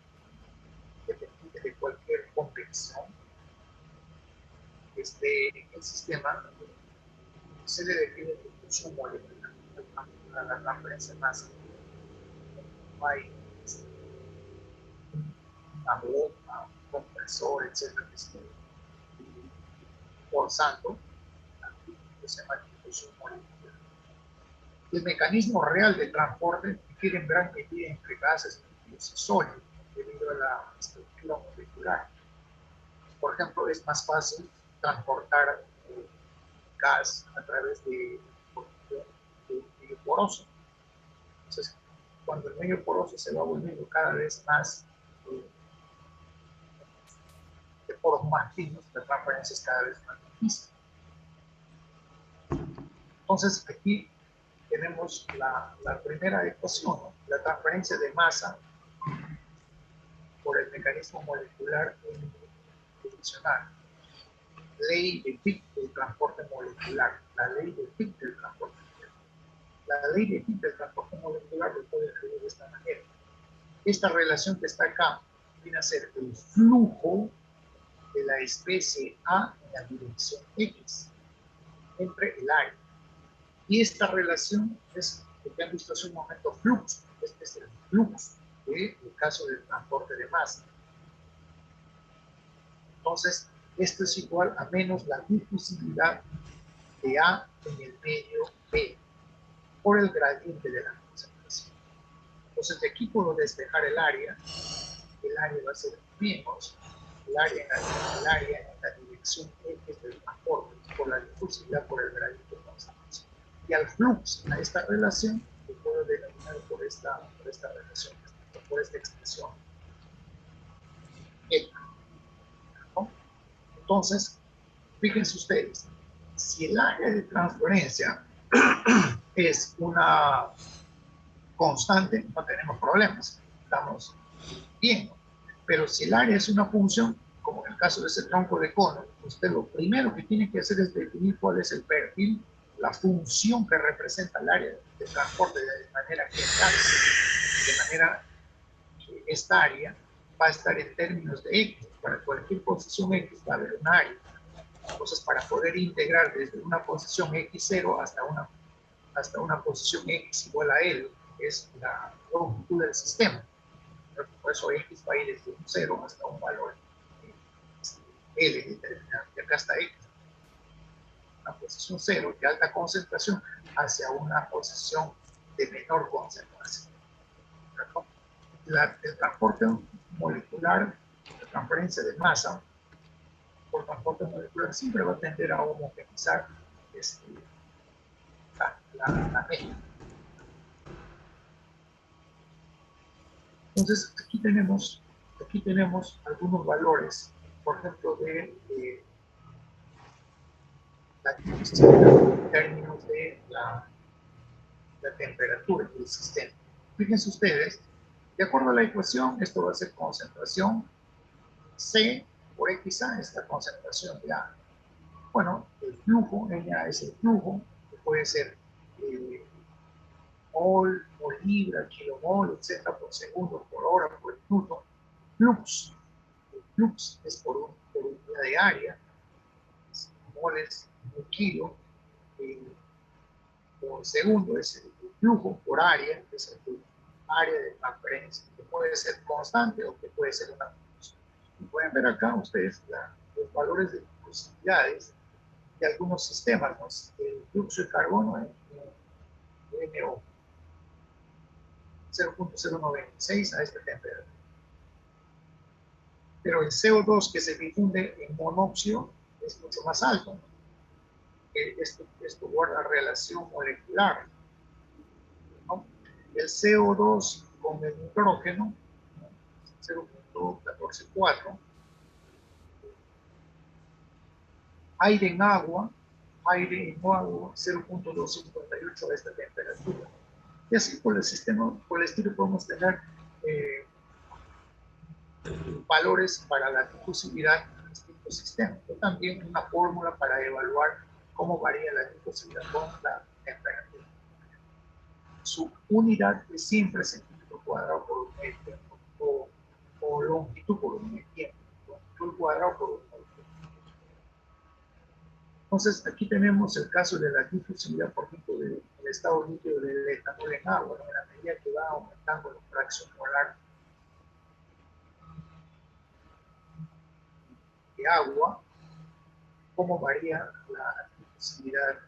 dependiente de cualquier convección, el sistema se le define difusión molecular a la transferencia de masa. No hay una bomba, un compresor, etcétera, que esté forzando que se llama difusión molecular. El mecanismo real de transporte difiere en gran medida entre gases, líquidos y sólidos debido a la estructura molecular. Por ejemplo, es más fácil transportar gas a través de un medio poroso. Entonces, cuando el medio poroso se va volviendo cada vez más de poros más finos, la transferencia es cada vez más difícil. Entonces, aquí tenemos la primera ecuación, ¿no? La transferencia de masa por el mecanismo molecular unidimensional. Ley de Fick del transporte molecular, la ley de Fick del transporte molecular. la ley de Fick del transporte molecular lo puede escribir de esta manera. Esta relación que está acá viene a ser el flujo de la especie A en la dirección X entre el área. Y esta relación es lo que han visto hace un momento, flux. Este es el flux del caso del transporte de masa. Entonces, esto es igual a menos la difusibilidad de A en el medio B por el gradiente de la concentración. Entonces, de aquí puedo despejar el área va a ser menos el área en la dirección X del transporte por la difusibilidad por el gradiente de concentración. Y al flux, a esta relación, lo puedo denominar por esta relación, por esta expresión. ¿No? Entonces, fíjense ustedes, si el área de transferencia es una constante, no tenemos problemas, estamos bien. Pero si el área es una función, como en el caso de ese tronco de cono, usted lo primero que tiene que hacer es definir cuál es el perfil, la función que representa el área de transporte, de manera que esta área va a estar en términos de X. Para cualquier posición X va a haber un área. Entonces, para poder integrar desde una posición X0 hasta una posición X igual a L, que es la longitud del sistema. Por eso X va a ir desde un 0 hasta un valor L determinado. Y acá está X. Una posición 0 de alta concentración hacia una posición de menor concentración. El transporte molecular, la transferencia de masa por transporte molecular siempre va a tender a homogeneizar la media. Entonces, aquí tenemos algunos valores, por ejemplo, de la difusibilidad en términos de la temperatura del sistema. Fíjense ustedes, de acuerdo a la ecuación, esto va a ser concentración C por XA, esta concentración de A. Bueno, el flujo, NA es el flujo, que puede ser mol, libra, kilomol, etcétera, por segundo, por hora, por minuto. Flux. El flux es por unidad de área. Moles, un kilo. Por segundo es el flujo por área, que es el área de transferencia, que puede ser constante o que puede ser una función. Y pueden ver acá ustedes los valores de difusibilidades de algunos sistemas, ¿no? El flujo de carbono en NO 0.096 a esta temperatura. Pero el CO2 que se difunde en monóxido es mucho más alto, ¿no? Esto guarda relación molecular, ¿no? El CO2 con el nitrógeno, 0.144, aire en agua, 0.258 a esta temperatura. Y así por el estilo podemos tener valores para la difusibilidad en distintos sistemas. O también una fórmula para evaluar cómo varía la difusibilidad con la temperatura. Su unidad es siempre centímetro cuadrado por un metro o longitud por un metro, longitud cuadrado por un metro. Entonces, aquí tenemos el caso de la difusibilidad, por ejemplo, del estado líquido del etanol en agua, ¿no? En la medida que va aumentando la fracción molar de agua, cómo varía la difusibilidad.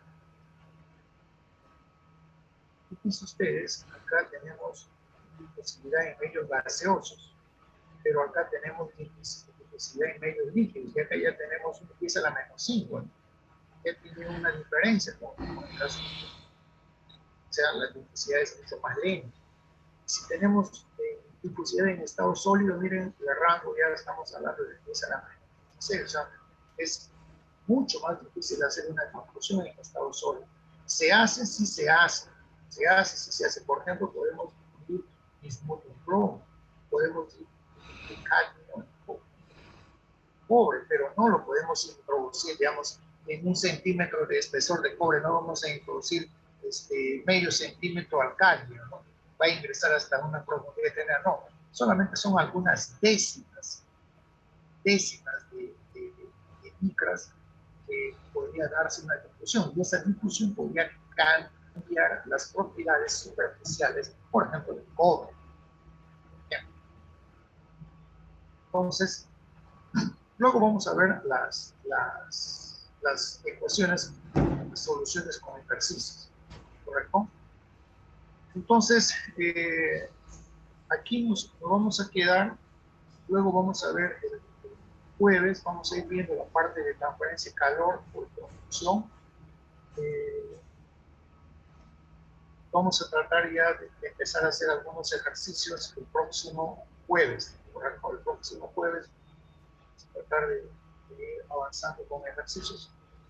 Fíjense ustedes, acá tenemos difusibilidad en medios gaseosos, pero acá tenemos difusibilidad en medios líquidos, y acá ya tenemos, empieza la -5, ¿no? Ya tiene una diferencia con el caso. O sea, la difusividad es mucho más lenta. Si tenemos difusividad en estado sólido, miren el rango, ya estamos hablando de 10 a la -16, o sea, es mucho más difícil hacer una conclusión en estado sólido. Se hace, sí se hace. Se hace, sí se hace. Por ejemplo, podemos difundir bismuto en plomo, podemos difundir cadmio en cobre, pero no lo podemos introducir, digamos, en 1 centímetro de espesor de cobre. No vamos a introducir medio centímetro al cálido, ¿no? Va a ingresar hasta una profundidad de tener, no, solamente son algunas décimas de micras que podría darse una difusión, y esa difusión podría cambiar las propiedades superficiales, por ejemplo, del cobre. Bien. Entonces, luego vamos a ver las ecuaciones, las soluciones con ejercicios, ¿correcto? Entonces, aquí nos vamos a quedar, luego vamos a ver el jueves, vamos a ir viendo la parte de transferencia de calor por conducción. Vamos a tratar ya de empezar a hacer algunos ejercicios el próximo jueves, ¿correcto? El próximo jueves vamos a tratar de ir avanzando con ejercicios.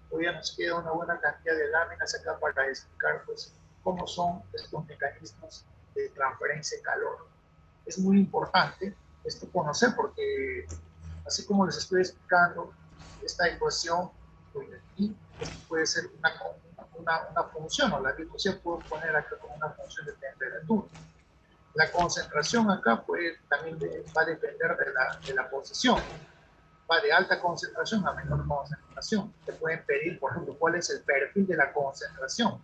Todavía nos queda una buena cantidad de láminas acá para explicar pues, cómo son estos mecanismos de transferencia de calor. Es muy importante esto conocer porque, así como les estoy explicando, esta ecuación pues, aquí, puede ser una función, o la discusión puedo poner acá como una función de temperatura. La concentración acá también va a depender de la posición. Va de alta concentración a menor concentración. Te pueden pedir, por ejemplo, cuál es el perfil de la concentración.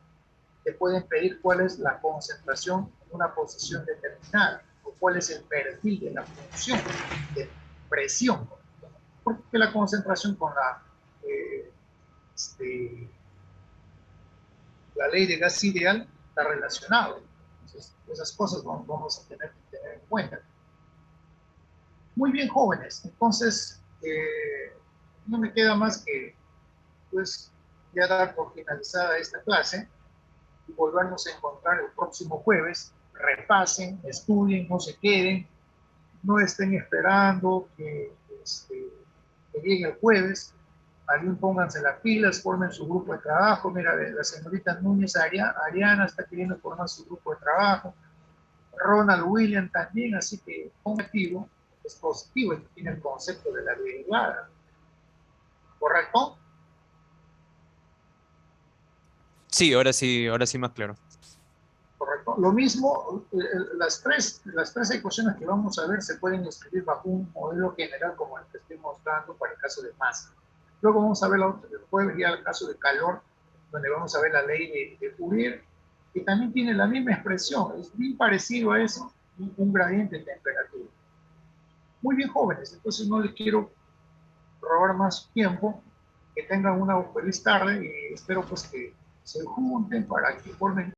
Te pueden pedir cuál es la concentración en una posición determinada, o cuál es el perfil de la función de presión. Porque la concentración con la ley de gas ideal está relacionado. Entonces, esas cosas vamos a tener que tener en cuenta. Muy bien, jóvenes. Entonces, no me queda más que pues, ya dar por finalizada esta clase y volvernos a encontrar el próximo jueves. Repasen, estudien, no se queden, no estén esperando que llegue el jueves. También pónganse las pilas, formen su grupo de trabajo. Mira, la señorita Núñez Ariana está queriendo formar su grupo de trabajo. Ronald William también, así que activo, es positivo, y tiene el concepto de la derivada. ¿Correcto? Sí, ahora sí más claro. Correcto. Lo mismo, las tres ecuaciones que vamos a ver se pueden escribir bajo un modelo general como el que estoy mostrando para el caso de masa. Luego vamos a ver el jueves ya el caso de calor, donde vamos a ver la ley de Fourier, que también tiene la misma expresión, es bien parecido a eso, un gradiente de temperatura. Muy bien, jóvenes, entonces no les quiero robar más tiempo, que tengan una feliz tarde y espero pues que se junten para que formen